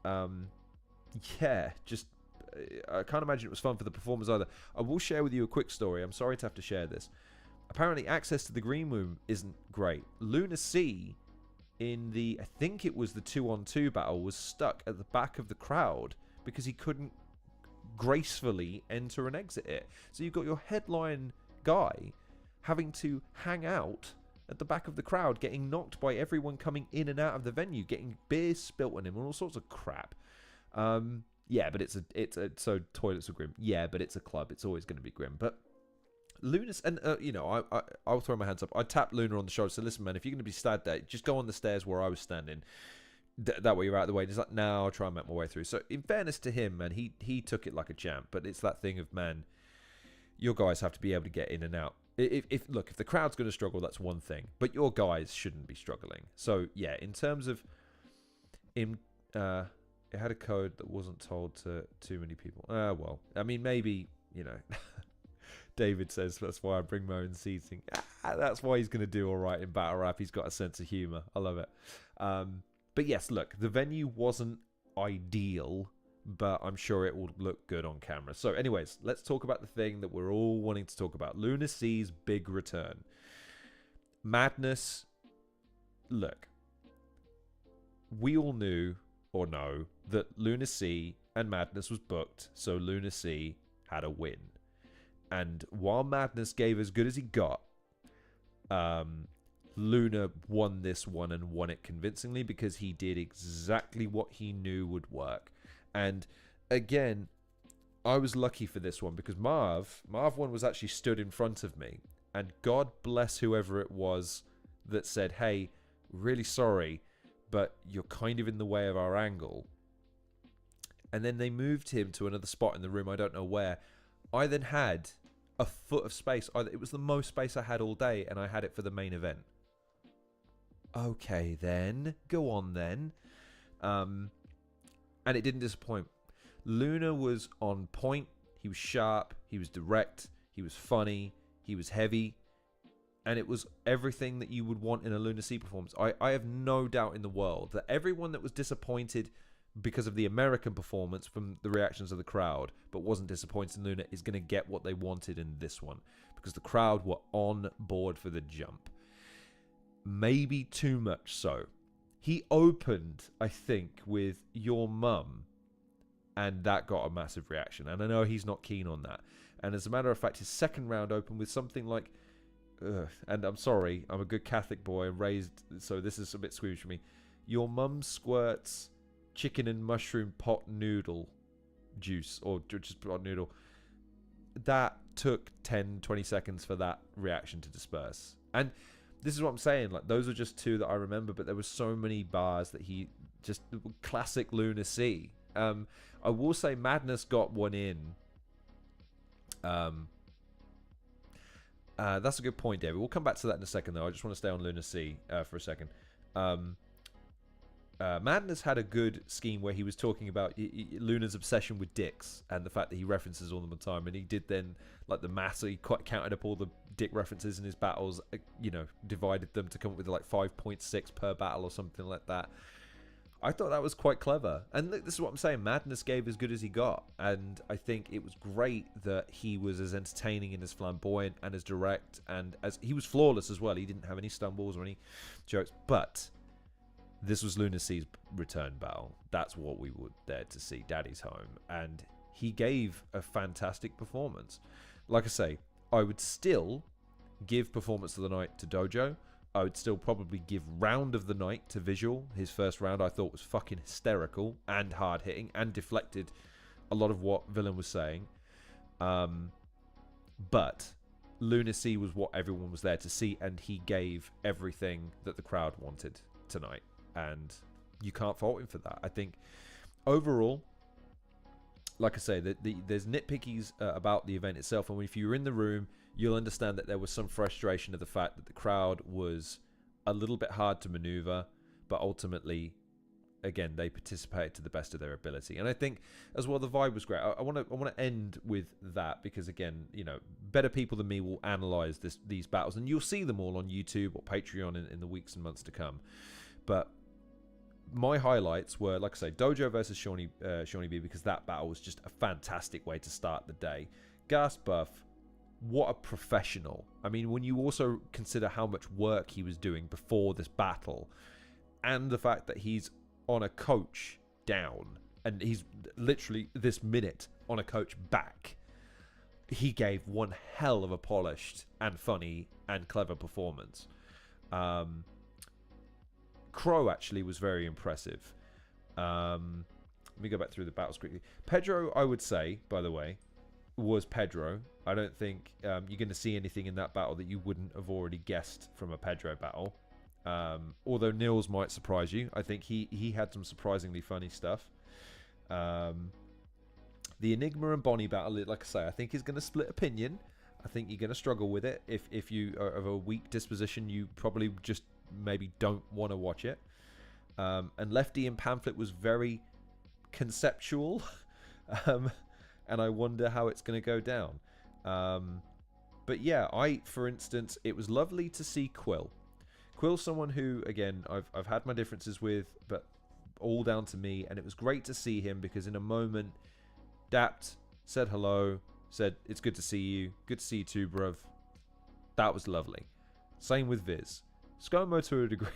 yeah, just... I can't imagine it was fun for the performers either. I will share with you a quick story. I'm sorry to have to share this. Apparently, access to the green room isn't great. Lunar C, in the... I think it was the 2-on-2 battle, was stuck at the back of the crowd because he couldn't gracefully enter and exit it. So you've got your headline guy having to hang out at the back of the crowd, getting knocked by everyone coming in and out of the venue, getting beer spilt on him and all sorts of crap. Yeah, but it's a so toilets are grim. Yeah, but it's a club. It's always going to be grim. But Lunar, and you know, I'll throw my hands up. I tapped Lunar on the shoulder. So listen, man, if you're going to be sad there, just go on the stairs where I was standing. That way you're out of the way. And he's like, no, I'll try and make my way through. So in fairness to him, man, he took it like a champ. But it's that thing of, man, your guys have to be able to get in and out. If the crowd's going to struggle, that's one thing. But your guys shouldn't be struggling. So yeah, in terms of it had a code that wasn't told to too many people. Well, I mean, maybe, you know. David says that's why I bring my own seating. That's why he's going to do all right in battle rap. He's got a sense of humor. I love it. But yes, look, the venue wasn't ideal, but I'm sure it will look good on camera. So anyways, let's talk about the thing that we're all wanting to talk about. Lunar C's big return. Madness. Look, we all knew or know that Lunar C and Madness was booked, so Lunar C had a win. And while Madness gave as good as he got, Lunar won this one and won it convincingly because he did exactly what he knew would work. And again, I was lucky for this one because Marv 1 was actually stood in front of me. And God bless whoever it was that said, hey, really sorry, but you're kind of in the way of our angle. And then they moved him to another spot in the room, I don't know where. I then had a foot of space. It was the most space I had all day, and I had it for the main event. Okay, then. Go on, then. And it didn't disappoint. Lunar was on point. He was sharp. He was direct. He was funny. He was heavy. And it was everything that you would want in a Lunar C performance. I have no doubt in the world that everyone that was disappointed because of the American performance from the reactions of the crowd, but wasn't disappointed in Lunar, is going to get what they wanted in this one. Because the crowd were on board for the jump. Maybe too much so. He opened, I think, with Your Mum, and that got a massive reaction. And I know he's not keen on that. And as a matter of fact, his second round opened with something like, and I'm sorry, I'm a good Catholic boy and raised, so this is a bit squeamish for me. Your mum squirts chicken and mushroom pot noodle juice, or just pot noodle. That took 10-20 seconds for that reaction to disperse. And this is what I'm saying, like, those are just two that I remember, but there were so many bars that he just, classic Lunar C. I will say Madness got one in. That's a good point, David. We'll come back to that in a second, though. I just want to stay on Lunar C for a second. Madness had a good scheme where he was talking about Lunar's obsession with dicks and the fact that he references all the time, and he did then, like, the maths, so he counted up all the dick references in his battles, you know, divided them to come up with like 5.6 per battle or something like that. I thought that was quite clever. And look, this is what I'm saying, Madness gave as good as he got, and I think it was great that he was as entertaining and as flamboyant and as direct, and as he was flawless as well. He didn't have any stumbles or any jokes, but this was Lunar C's return battle. That's what we were there to see. Daddy's home. And he gave a fantastic performance. Like I say, I would still give performance of the night to DoeJoe. I would still probably give round of the night to Vizual. His first round I thought was fucking hysterical and hard-hitting and deflected a lot of what Villain was saying. But Lunar C was what everyone was there to see, and he gave everything that the crowd wanted tonight. And you can't fault him for that. I think overall, like I say, there's nitpickies about the event itself. And if you were in the room, you'll understand that there was some frustration of the fact that the crowd was a little bit hard to maneuver, but ultimately, again, they participated to the best of their ability. And I think as well, the vibe was great. I want to end with that because, again, you know, better people than me will analyze these battles, and you'll see them all on YouTube or Patreon in the weeks and months to come. But my highlights were, like I say, DoeJoe versus Shawnee B, because that battle was just a fantastic way to start the day. Gas Buff, what a professional. I mean, when you also consider how much work he was doing before this battle, and the fact that he's on a coach down, and he's literally this minute on a coach back, he gave one hell of a polished and funny and clever performance. Crow actually was very impressive. Let me go back through the battles quickly. Pedro, I would say, by the way, was Pedro. I don't think you're going to see anything in that battle that you wouldn't have already guessed from a Pedro battle. Although Nils might surprise you. I think he had some surprisingly funny stuff. The Enigma and Bonnie battle, like I say, I think is going to split opinion. I think you're going to struggle with it. If you are of a weak disposition, you probably just maybe don't want to watch it. And Lefty and Pamphlet was very conceptual. And I wonder how it's going to go down. But yeah, for instance, it was lovely to see Quill. Quill's someone who, again, I've had my differences with, but all down to me. And it was great to see him because in a moment, dapped, said hello, said, it's good to see you. Good to see you too, bruv. That was lovely. Same with Viz. ScoMo to a degree.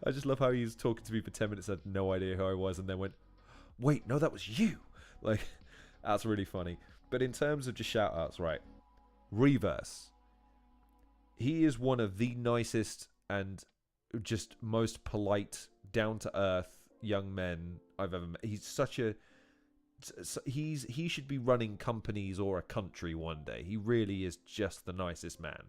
I just love how he was talking to me for 10 minutes, had no idea who I was, and then went, wait, no, that was you. Like, that's really funny. But in terms of just shout-outs, right, Reverse. He is one of the nicest and just most polite, down-to-earth young men I've ever met. He's such a... He should be running companies or a country one day. He really is just the nicest man.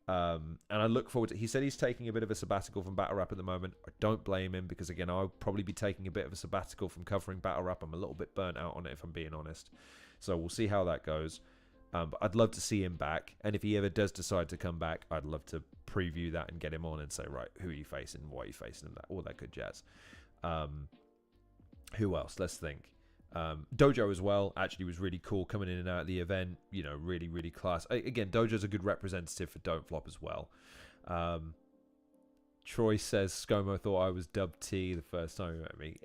And I look forward to... He said he's taking a bit of a sabbatical from Battle Rap at the moment. I don't blame him because, again, I'll probably be taking a bit of a sabbatical from covering Battle Rap. I'm a little bit burnt out on it, if I'm being honest. So we'll see how that goes. But I'd love to see him back. And if he ever does decide to come back, I'd love to preview that and get him on and say, right, who are you facing? Why are you facing him? All that good jazz. Who else? Let's think. DoeJoe as well actually was really cool coming in and out of the event, you know, really class. Again, DoeJoe's a good representative for Don't Flop as well. Troy says ScoMo thought I was Dub T the first time he met me.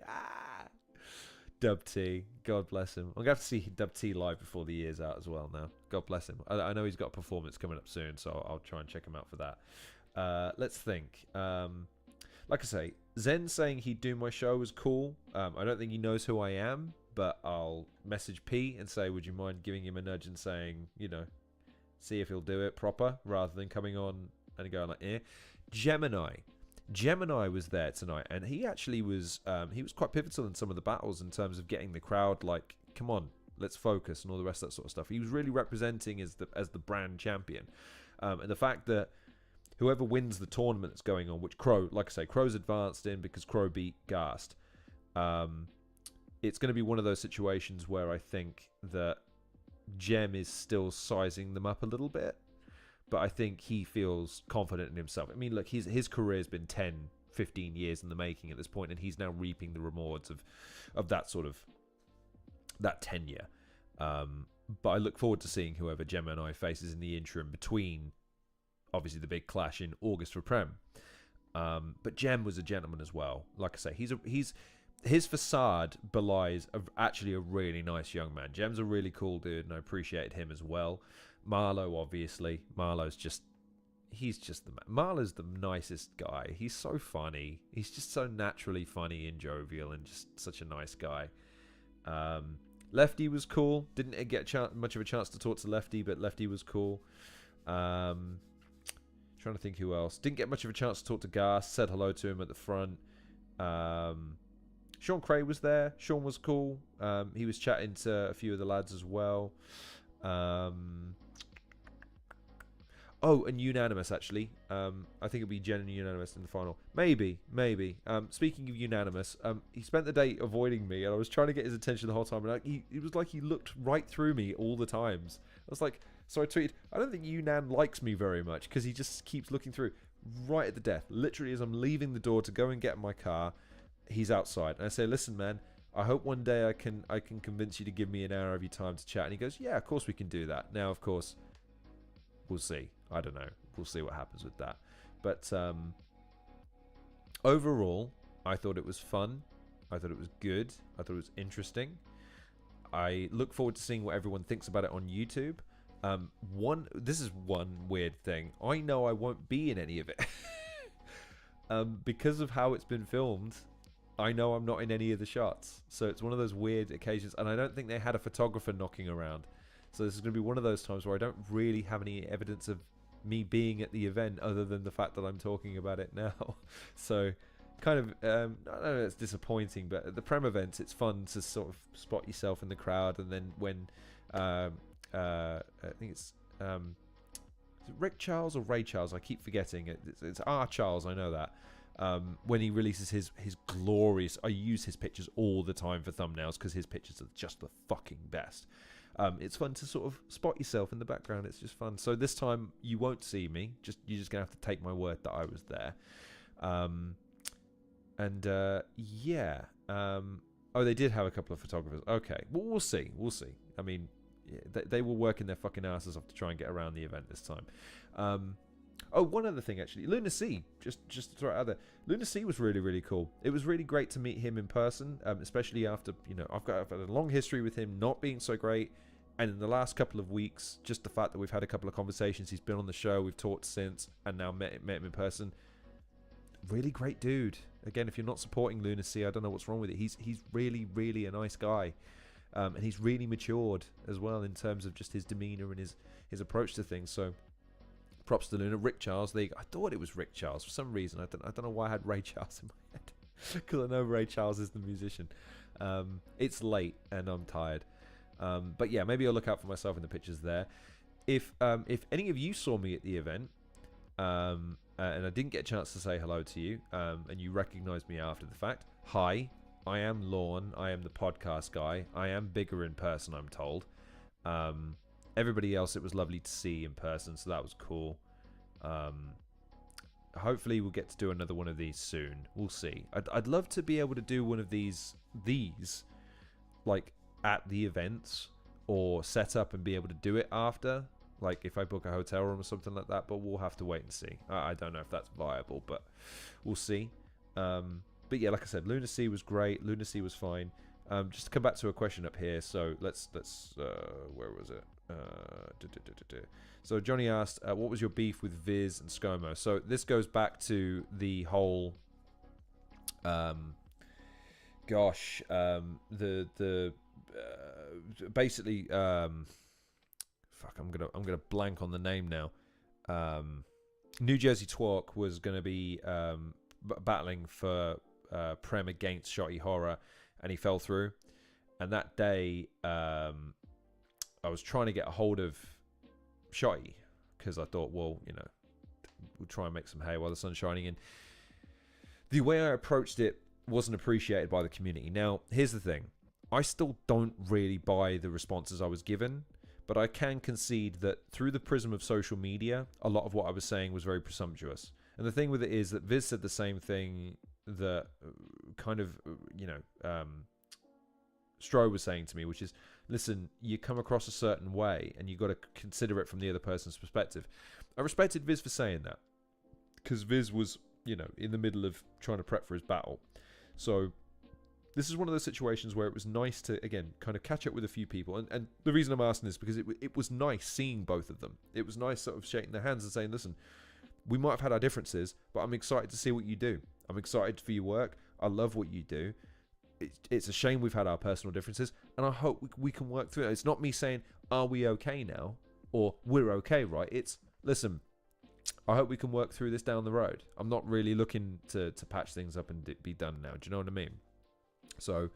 Dub T, God bless him. I'm gonna have to see Dub T live before the year's out as well now. God bless him. I know he's got a performance coming up soon, so I'll try and check him out for that. Let's think. Like I say, Zen saying he'd do my show was cool. I don't think he knows who I am, but I'll message P and say, would you mind giving him a nudge and saying, you know, see if he'll do it proper rather than coming on and going like, eh. Gemini was there tonight, and he actually was quite pivotal in some of the battles in terms of getting the crowd like, come on, let's focus and all the rest of that sort of stuff. He was really representing as the brand champion. And the fact that whoever wins the tournament that's going on, which Crow, like I say, Crow's advanced in because Crow beat Gast. It's going to be one of those situations where I think that Gem is still sizing them up a little bit, but I think he feels confident in himself. I mean, look, his career has been 10, 15 years in the making at this point, and he's now reaping the rewards of that sort of that tenure. But I look forward to seeing whoever Gemini faces in the interim between, obviously, the big clash in August for Prem. But Gem was a gentleman as well. Like I say, his facade belies actually a really nice young man. Jem's a really cool dude, and I appreciated him as well. Marlo, obviously. He's just the man. Marlo's the nicest guy. He's so funny. He's just so naturally funny and jovial and just such a nice guy. Lefty was cool. Didn't get much of a chance to talk to Lefty, but Lefty was cool. Trying to think who else. Didn't get much of a chance to talk to Gas. Said hello to him at the front. Sean Cray was there. Sean was cool. He was chatting to a few of the lads as well. Oh, and unanimous, actually. I think it'll be genuinely unanimous in the final. Maybe. Speaking of unanimous, he spent the day avoiding me, and I was trying to get his attention the whole time, and it was like he looked right through me all the times. I was like, so I tweeted, I don't think Unan likes me very much, because he just keeps looking through right at the death. Literally, as I'm leaving the door to go and get in my car, he's outside. And I say, listen, man, I hope one day I can convince you to give me an hour of your time to chat. And he goes, yeah, of course we can do that. Now, of course, we'll see. I don't know. We'll see what happens with that. But overall, I thought it was fun. I thought it was good. I thought it was interesting. I look forward to seeing what everyone thinks about it on YouTube. This is one weird thing. I know I won't be in any of it. Because of how it's been filmed, I know I'm not in any of the shots. So it's one of those weird occasions. And I don't think they had a photographer knocking around. So this is going to be one of those times where I don't really have any evidence of me being at the event other than the fact that I'm talking about it now. So kind of, I don't know, it's disappointing, but at the Prem events, it's fun to sort of spot yourself in the crowd. And then when, I think it's Rick Charles or Ray Charles, I keep forgetting. It's R. Charles, I know that. When he releases his glorious, I use his pictures all the time for thumbnails because his pictures are just the fucking best. It's fun to sort of spot yourself in the background. It's just fun. So this time you won't see me. You're just gonna have to take my word that I was there. Yeah. Oh, they did have a couple of photographers. Okay. Well, we'll see. I mean, yeah, they were working their fucking asses off to try and get around the event this time. Oh, one other thing actually, Lunar C, just to throw it out there, Lunar C was really, really cool. It was really great to meet him in person, especially after, I've had a long history with him not being so great, and in the last couple of weeks, just the fact that we've had a couple of conversations, he's been on the show, we've talked since, and now met him in person. Really great dude. Again, if you're not supporting Lunar C, I don't know what's wrong with it. He's really, really a nice guy. And he's really matured as well in terms of just his demeanor and his approach to things. So props to Lunar. Rick Charles, I thought it was Rick Charles for some reason. I don't know why I had Ray Charles in my head, because I know Ray Charles is the musician. It's late and I'm tired, but yeah, maybe I'll look out for myself in the pictures there. If any of you saw me at the event, and I didn't get a chance to say hello to you, and you recognized me after the fact, hi, I am Lorne. I am the podcast guy. I am bigger in person, I'm told. Everybody else, it was lovely to see in person, so that was cool. Hopefully we'll get to do another one of these soon. We'll see. I'd love to be able to do one of these like at the events, or set up and be able to do it after, like if I book a hotel room or something like that, but we'll have to wait and see. I don't know if that's viable, but we'll see. But yeah, like I said, Lunar C was great. Lunar C was fine. Just to come back to a question up here. So let's where was it? So Johnny asked, what was your beef with Viz and ScoMo? So this goes back to the whole, basically, fuck, I'm gonna blank on the name now. New Jersey Twerk was gonna be battling for Prem against Shotty Horror, and he fell through. And that day, I was trying to get a hold of Shotty, because I thought, well, we'll try and make some hay while the sun's shining. And the way I approached it wasn't appreciated by the community. Now, here's the thing. I still don't really buy the responses I was given, but I can concede that through the prism of social media, a lot of what I was saying was very presumptuous. And the thing with it is that Viz said the same thing that kind of, Stro was saying to me, which is, listen, you come across a certain way and you got to consider it from the other person's perspective. I respected Viz for saying that, because Viz was, in the middle of trying to prep for his battle. So this is one of those situations where it was nice to, again, kind of catch up with a few people. And the reason I'm asking this is because it was nice seeing both of them. It was nice sort of shaking their hands and saying, listen, we might have had our differences, but I'm excited to see what you do. I'm excited for your work. I love what you do. It's a shame we've had our personal differences, and I hope we can work through it. It's not me saying, are we okay now? Or we're okay, right? It's, listen, I hope we can work through this down the road. I'm not really looking to patch things up and be done now. Do you know what I mean? So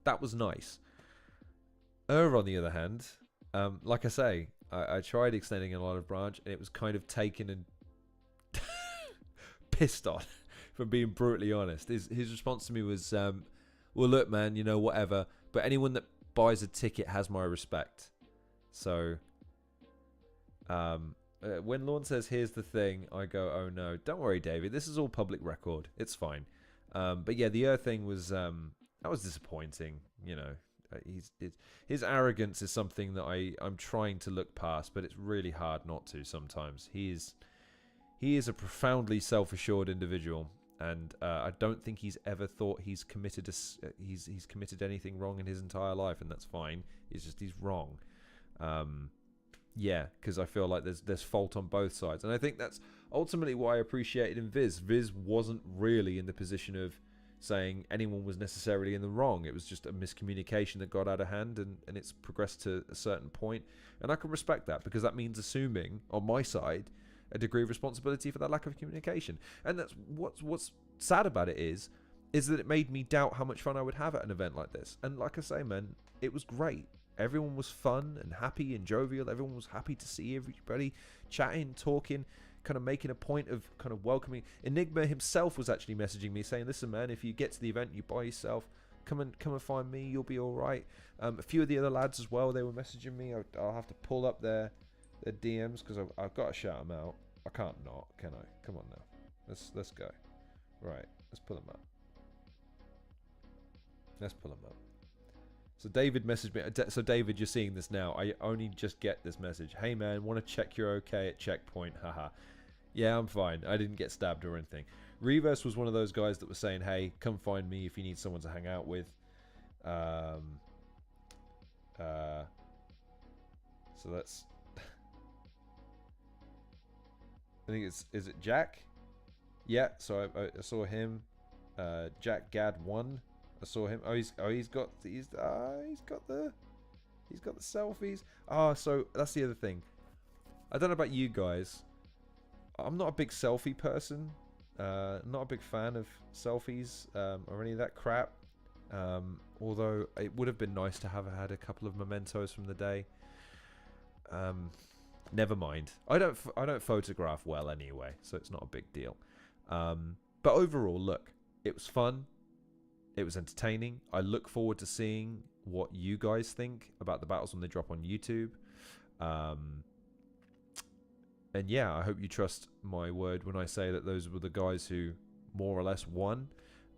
that was nice. On the other hand, like I say, I tried extending an olive branch, and it was kind of taken and pissed on, from being brutally honest. His response to me was, well, look, man, you know, whatever. But anyone that buys a ticket has my respect. So, when Lorne says, here's the thing, I go, oh no, don't worry, David. This is all public record. It's fine. But yeah, the thing was, that was disappointing, you know. His arrogance is something that I'm trying to look past, but it's really hard not to sometimes. He is a profoundly self-assured individual, and I don't think he's ever thought he's committed he's committed anything wrong in his entire life, and that's fine. It's just he's wrong. Yeah, because I feel like there's fault on both sides, and I think that's ultimately why I appreciated in Viz. Viz wasn't really in the position of saying anyone was necessarily in the wrong. It was just a miscommunication that got out of hand, and it's progressed to a certain point, and I can respect that, because that means assuming on my side a degree of responsibility for that lack of communication. And that's what's sad about it is that it made me doubt how much fun I would have at an event like this. And like I say, man, it was great. Everyone was fun and happy and jovial. Everyone was happy to see everybody chatting, talking, kind of making a point of kind of welcoming. Enigma himself was actually messaging me saying, listen, man, if you get to the event, you by yourself, come and find me, you'll be all right. A few of the other lads as well, they were messaging me. I'll have to pull up their DMs, because I've got to shout them out. I can't not, can I? Come on now. Let's go. Right, let's pull them up. Let's pull them up. So David messaged me. So David, you're seeing this now. I only just get this message. Hey man, want to check you're okay at checkpoint? Haha. Yeah, I'm fine. I didn't get stabbed or anything. Reverse was one of those guys that was saying, hey, come find me if you need someone to hang out with. So that's... I think is it Jack? Yeah, so I saw him. Jack Gad 1. I saw him. He's got the selfies. So that's the other thing. I don't know about you guys. I'm not a big selfie person. Not a big fan of selfies or any of that crap. Although it would have been nice to have had a couple of mementos from the day. Never mind. I don't photograph well anyway, so it's not a big deal. But overall, look, it was fun. It was entertaining. I look forward to seeing what you guys think about the battles when they drop on YouTube. And yeah, I hope you trust my word when I say that those were the guys who more or less won.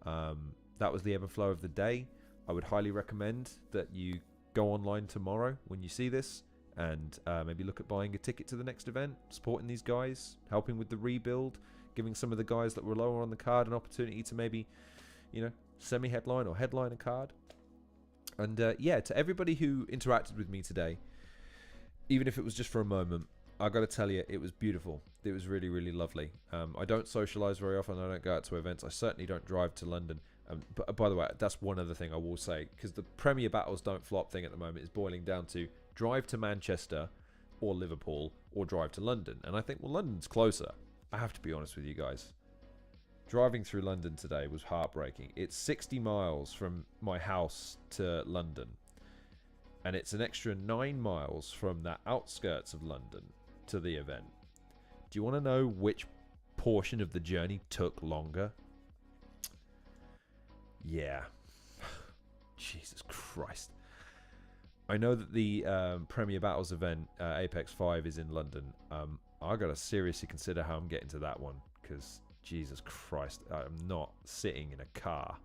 That was the ebb and flow of the day. I would highly recommend that you go online tomorrow when you see this, and maybe look at buying a ticket to the next event, supporting these guys, helping with the rebuild, giving some of the guys that were lower on the card an opportunity to maybe, you know, semi-headline or headline a card. And yeah, to everybody who interacted with me today, even if it was just for a moment, I got to tell you, it was beautiful. It was really, really lovely. I don't socialise very often. I don't go out to events. I certainly don't drive to London. But by the way, that's one other thing I will say, because the Premier Battles Don't Flop thing at the moment is boiling down to drive to Manchester or Liverpool or drive to London. And I think, well, London's closer. I have to be honest with you guys. Driving through London today was heartbreaking. It's 60 miles from my house to London. And it's an extra 9 miles from the outskirts of London to the event. Do you want to know which portion of the journey took longer? Yeah. Jesus Christ. I know that the Premier Battles event, Apex 5, is in London. I got to seriously consider how I'm getting to that one, because Jesus Christ, I'm not sitting in a car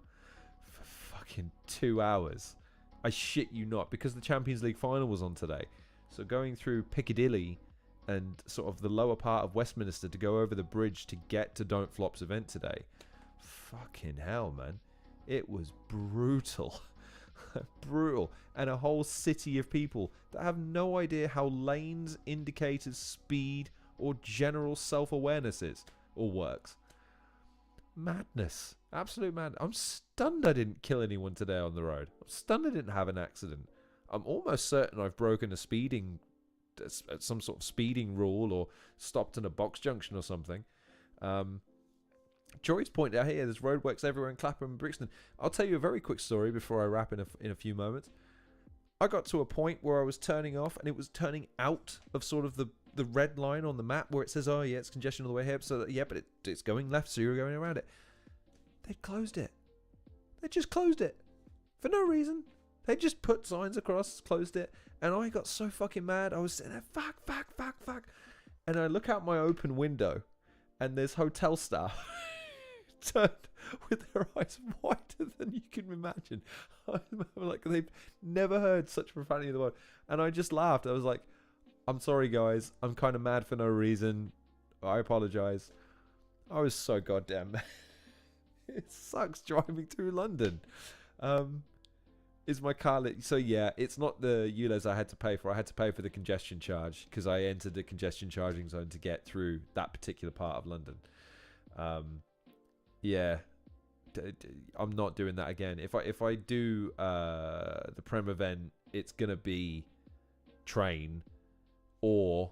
for fucking 2 hours. I shit you not, because the Champions League final was on today. So going through Piccadilly and sort of the lower part of Westminster to go over the bridge to get to Don't Flop's event today. Fucking hell, man. It was brutal. Brutal. And a whole city of people that have no idea how lanes, indicators, speed, or general self-awareness is or works. Madness. Absolute madness. I'm stunned I didn't kill anyone today on the road. I'm stunned I didn't have an accident. I'm almost certain I've broken some sort of speeding rule or stopped in a box junction or something. Joy's pointed out here, there's roadworks everywhere in Clapham and Brixton. I'll tell you a very quick story before I wrap in a few moments. I got to a point where I was turning off, and it was turning out of sort of the red line on the map where it says, oh yeah, it's congestion all the way here. So that, yeah, but it's going left, so you're going around it. They closed it. They just closed it for no reason. They just put signs across, closed it, and I got so fucking mad. I was sitting there, fuck. And I look out my open window, and there's hotel staff turned with their eyes whiter than you can imagine. I'm like, they've never heard such profanity in the world. And I just laughed. I was like, I'm sorry, guys. I'm kind of mad for no reason. I apologize. I was so goddamn mad. It sucks driving through London. Is my car lit? So yeah, it's not the ULEZ I had to pay for. I had to pay for the congestion charge because I entered the congestion charging zone to get through that particular part of London. Yeah, I'm not doing that again. If I do the Prem event, it's gonna be train, or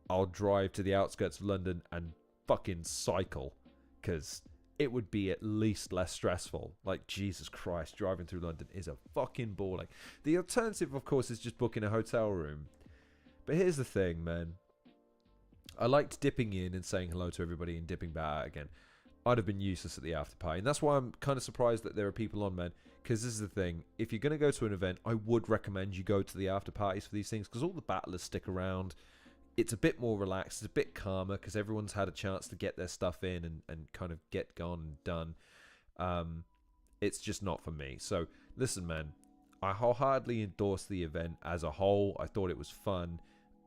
I'll drive to the outskirts of London and fucking cycle, because it would be at least less stressful. Like, Jesus Christ, driving through London is a fucking ball. Like, the alternative, of course, is just booking a hotel room. But here's the thing, man. I liked dipping in and saying hello to everybody and dipping back out again. I'd have been useless at the after party. And that's why I'm kind of surprised that there are people on, man. Because this is the thing. If you're going to go to an event, I would recommend you go to the after parties for these things, because all the battlers stick around. It's a bit more relaxed. It's a bit calmer because everyone's had a chance to get their stuff in and kind of get gone and done. It's just not for me. So, listen, man. I wholeheartedly endorse the event as a whole. I thought it was fun.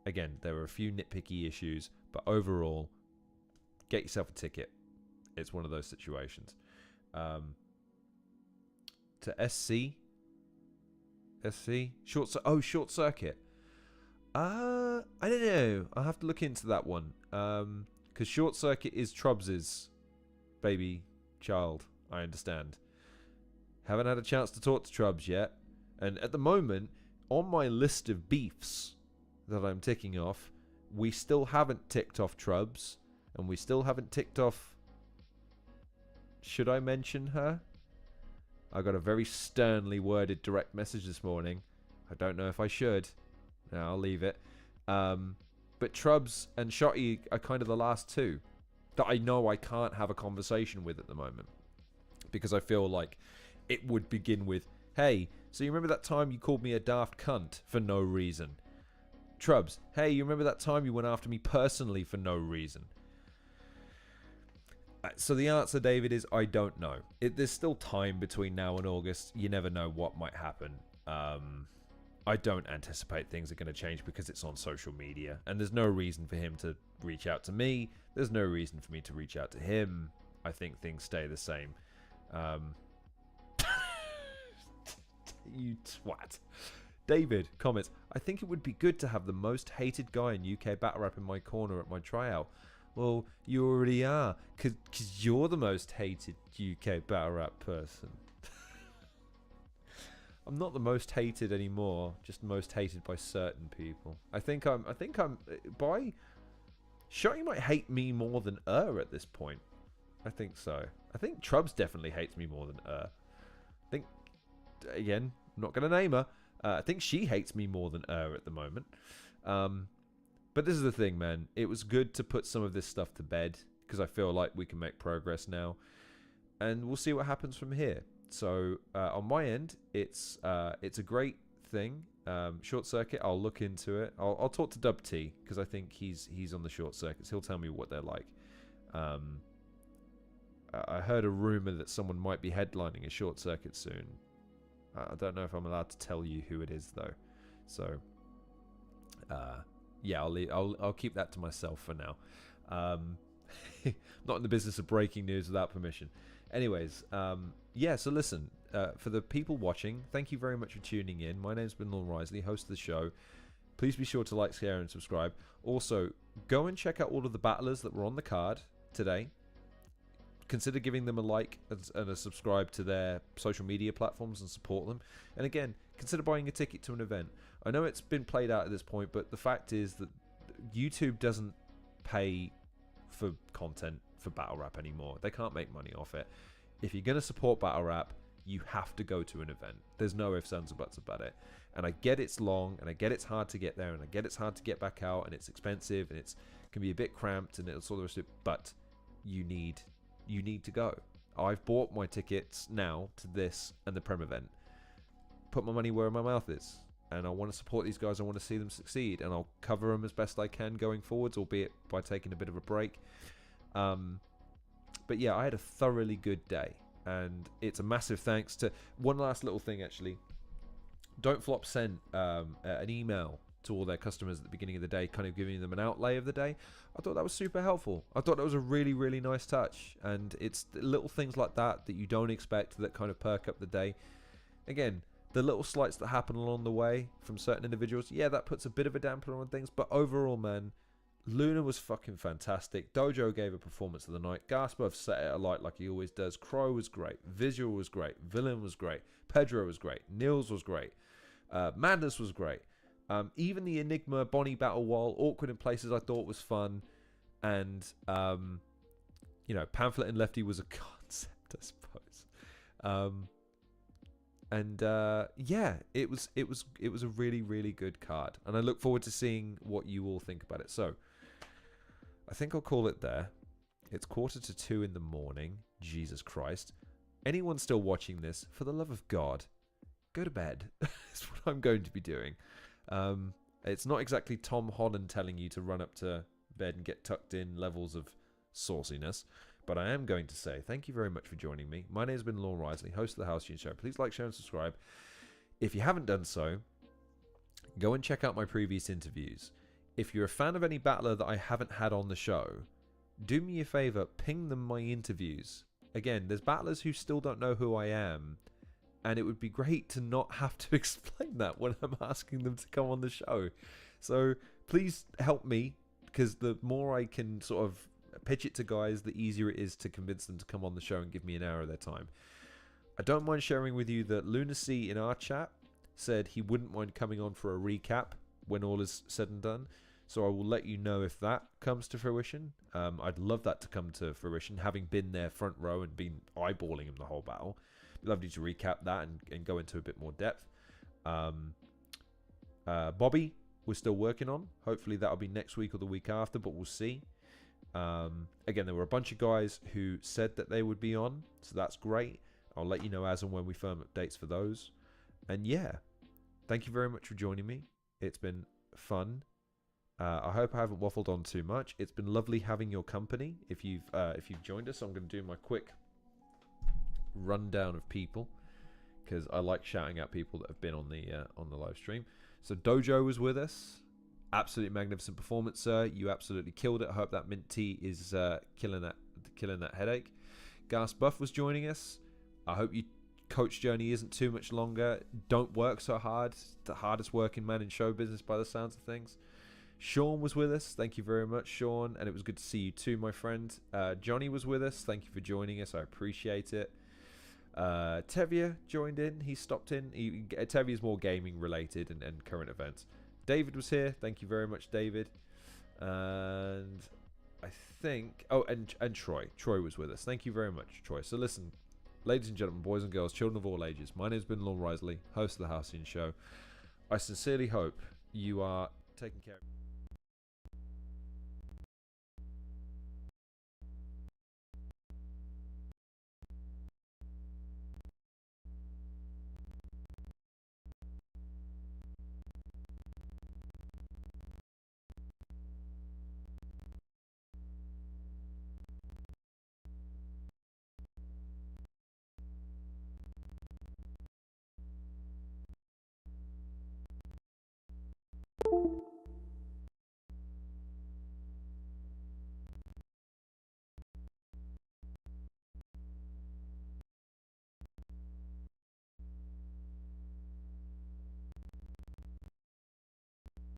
Again, there were a few nitpicky issues, but overall, get yourself a ticket. It's one of those situations. To SC? Short Circuit. I don't know. I'll have to look into that one. Because Short Circuit is Trubs's baby child, I understand. Haven't had a chance to talk to Trubs yet. And at the moment, on my list of beefs that I'm ticking off, we still haven't ticked off Trubs. And we still haven't ticked off... Should I mention her? I got a very sternly worded direct message this morning. I don't know if I should. No, I'll leave it. But Trubs and Shotty are kind of the last two that I know I can't have a conversation with at the moment. Because I feel like it would begin with, hey, so you remember that time you called me a daft cunt for no reason? Trubs, hey, you remember that time you went after me personally for no reason? So the answer, David, is I don't know. There's still time between now and August. You never know what might happen. I don't anticipate things are going to change because it's on social media. And there's no reason for him to reach out to me. There's no reason for me to reach out to him. I think things stay the same. You twat. David comments, I think it would be good to have the most hated guy in UK battle rap in my corner at my tryout. Well, you already are, because you're the most hated UK battle rap person. I'm not the most hated anymore, just most hated by certain people. I think I'm by... Shotty might hate me more than at this point. I think so. I think Trubs definitely hates me more than I think, again, I'm not going to name her. I think she hates me more than at the moment. But this is the thing, man. It was good to put some of this stuff to bed because I feel like we can make progress now. And we'll see what happens from here. So on my end, it's a great thing. Short Circuit, I'll look into it. I'll talk to Dub T because I think he's on the Short Circuits. He'll tell me what they're like. I heard a rumor that someone might be headlining a Short Circuit soon. I don't know if I'm allowed to tell you who it is though. So yeah, I'll keep that to myself for now. Not in the business of breaking news without permission. Anyways, yeah, so listen, for the people watching, thank you very much for tuning in. My name's been Lunar, host of the show. Please be sure to like, share, and subscribe. Also, go and check out all of the battlers that were on the card today. Consider giving them a like and a subscribe to their social media platforms and support them. And again, consider buying a ticket to an event. I know it's been played out at this point, but the fact is that YouTube doesn't pay for content for battle rap anymore. They can't make money off it. If you're going to support battle rap, you have to go to an event. There's no ifs, ands, or buts about it. And I get it's long, and I get it's hard to get there, and I get it's hard to get back out, and it's expensive, and it can be a bit cramped, and it's all the rest of it. But you need to go. I've bought my tickets now to this and the Prem event. Put my money where my mouth is. And I want to support these guys. I want to see them succeed. And I'll cover them as best I can going forwards, albeit by taking a bit of a break. But yeah, I had a thoroughly good day. And it's a massive thanks to... One last little thing, actually. Don't Flop sent an email to all their customers at the beginning of the day, kind of giving them an outlay of the day. I thought that was super helpful. I thought that was a really, really nice touch. And it's little things like that you don't expect that kind of perk up the day. Again... The little slights that happen along the way from certain individuals, yeah, that puts a bit of a damper on things. But overall, man, Lunar was fucking fantastic. DoeJoe gave a performance of the night. Gaspuff set it alight like he always does. Crow was great. Visual was great. Villain was great. Pedro was great. Nils was great. Madness was great. Even the Enigma Bonnie battle, while awkward in places, I thought was fun. And, you know, Pamphlet and Lefty was a concept, I suppose. Yeah, it was a really, really good card, and I look forward to seeing what you all think about it. So I think I'll call it there. It's 1:45 in the morning. Jesus Christ. Anyone still watching this, for the love of God, go to bed. That's what I'm going to be doing. It's not exactly Tom Holland telling you to run up to bed and get tucked in levels of sauciness. But I am going to say thank you very much for joining me. My name has been Lorne Risley, host of the Halcyon Show. Please like, share, and subscribe. If you haven't done so, go and check out my previous interviews. If you're a fan of any battler that I haven't had on the show, do me a favor, ping them my interviews. Again, there's battlers who still don't know who I am, and it would be great to not have to explain that when I'm asking them to come on the show. So please help me, because the more I can sort of pitch it to guys, the easier it is to convince them to come on the show and give me an hour of their time. I don't mind sharing with you that Lunacy in our chat said he wouldn't mind coming on for a recap when all is said and done. So I will let you know if that comes to fruition. I'd love that to come to fruition, having been there front row and been eyeballing him the whole battle. Lovely to recap that and go into a bit more depth. Bobby, we're still working on. Hopefully that'll be next week or the week after, but we'll see. Again, there were a bunch of guys who said that they would be on, so that's great. I'll let you know as and when we firm up dates for those. And yeah, thank you very much for joining me. It's been fun. I hope I haven't waffled on too much. It's been lovely having your company. If you've joined us, I'm going to do my quick rundown of people, because I like shouting at people that have been on the live stream. So DoeJoe was with us. Absolutely magnificent performance, sir. You absolutely killed it. I hope that mint tea is killing that headache. Gas Buff was joining us. I hope your coach journey isn't too much longer. Don't work so hard. The hardest working man in show business by the sounds of things. Sean was with us. Thank you very much, Sean. And it was good to see you too, my friend. Johnny was with us. Thank you for joining us. I appreciate it. Tevia joined in. He stopped in. Tevia's more gaming related and current events. David was here. Thank you very much, David. And I think... Oh, and Troy. Troy was with us. Thank you very much, Troy. So listen, ladies and gentlemen, boys and girls, children of all ages, my name's been Lorne Risley, host of the Halcyon Show. I sincerely hope you are taking care of...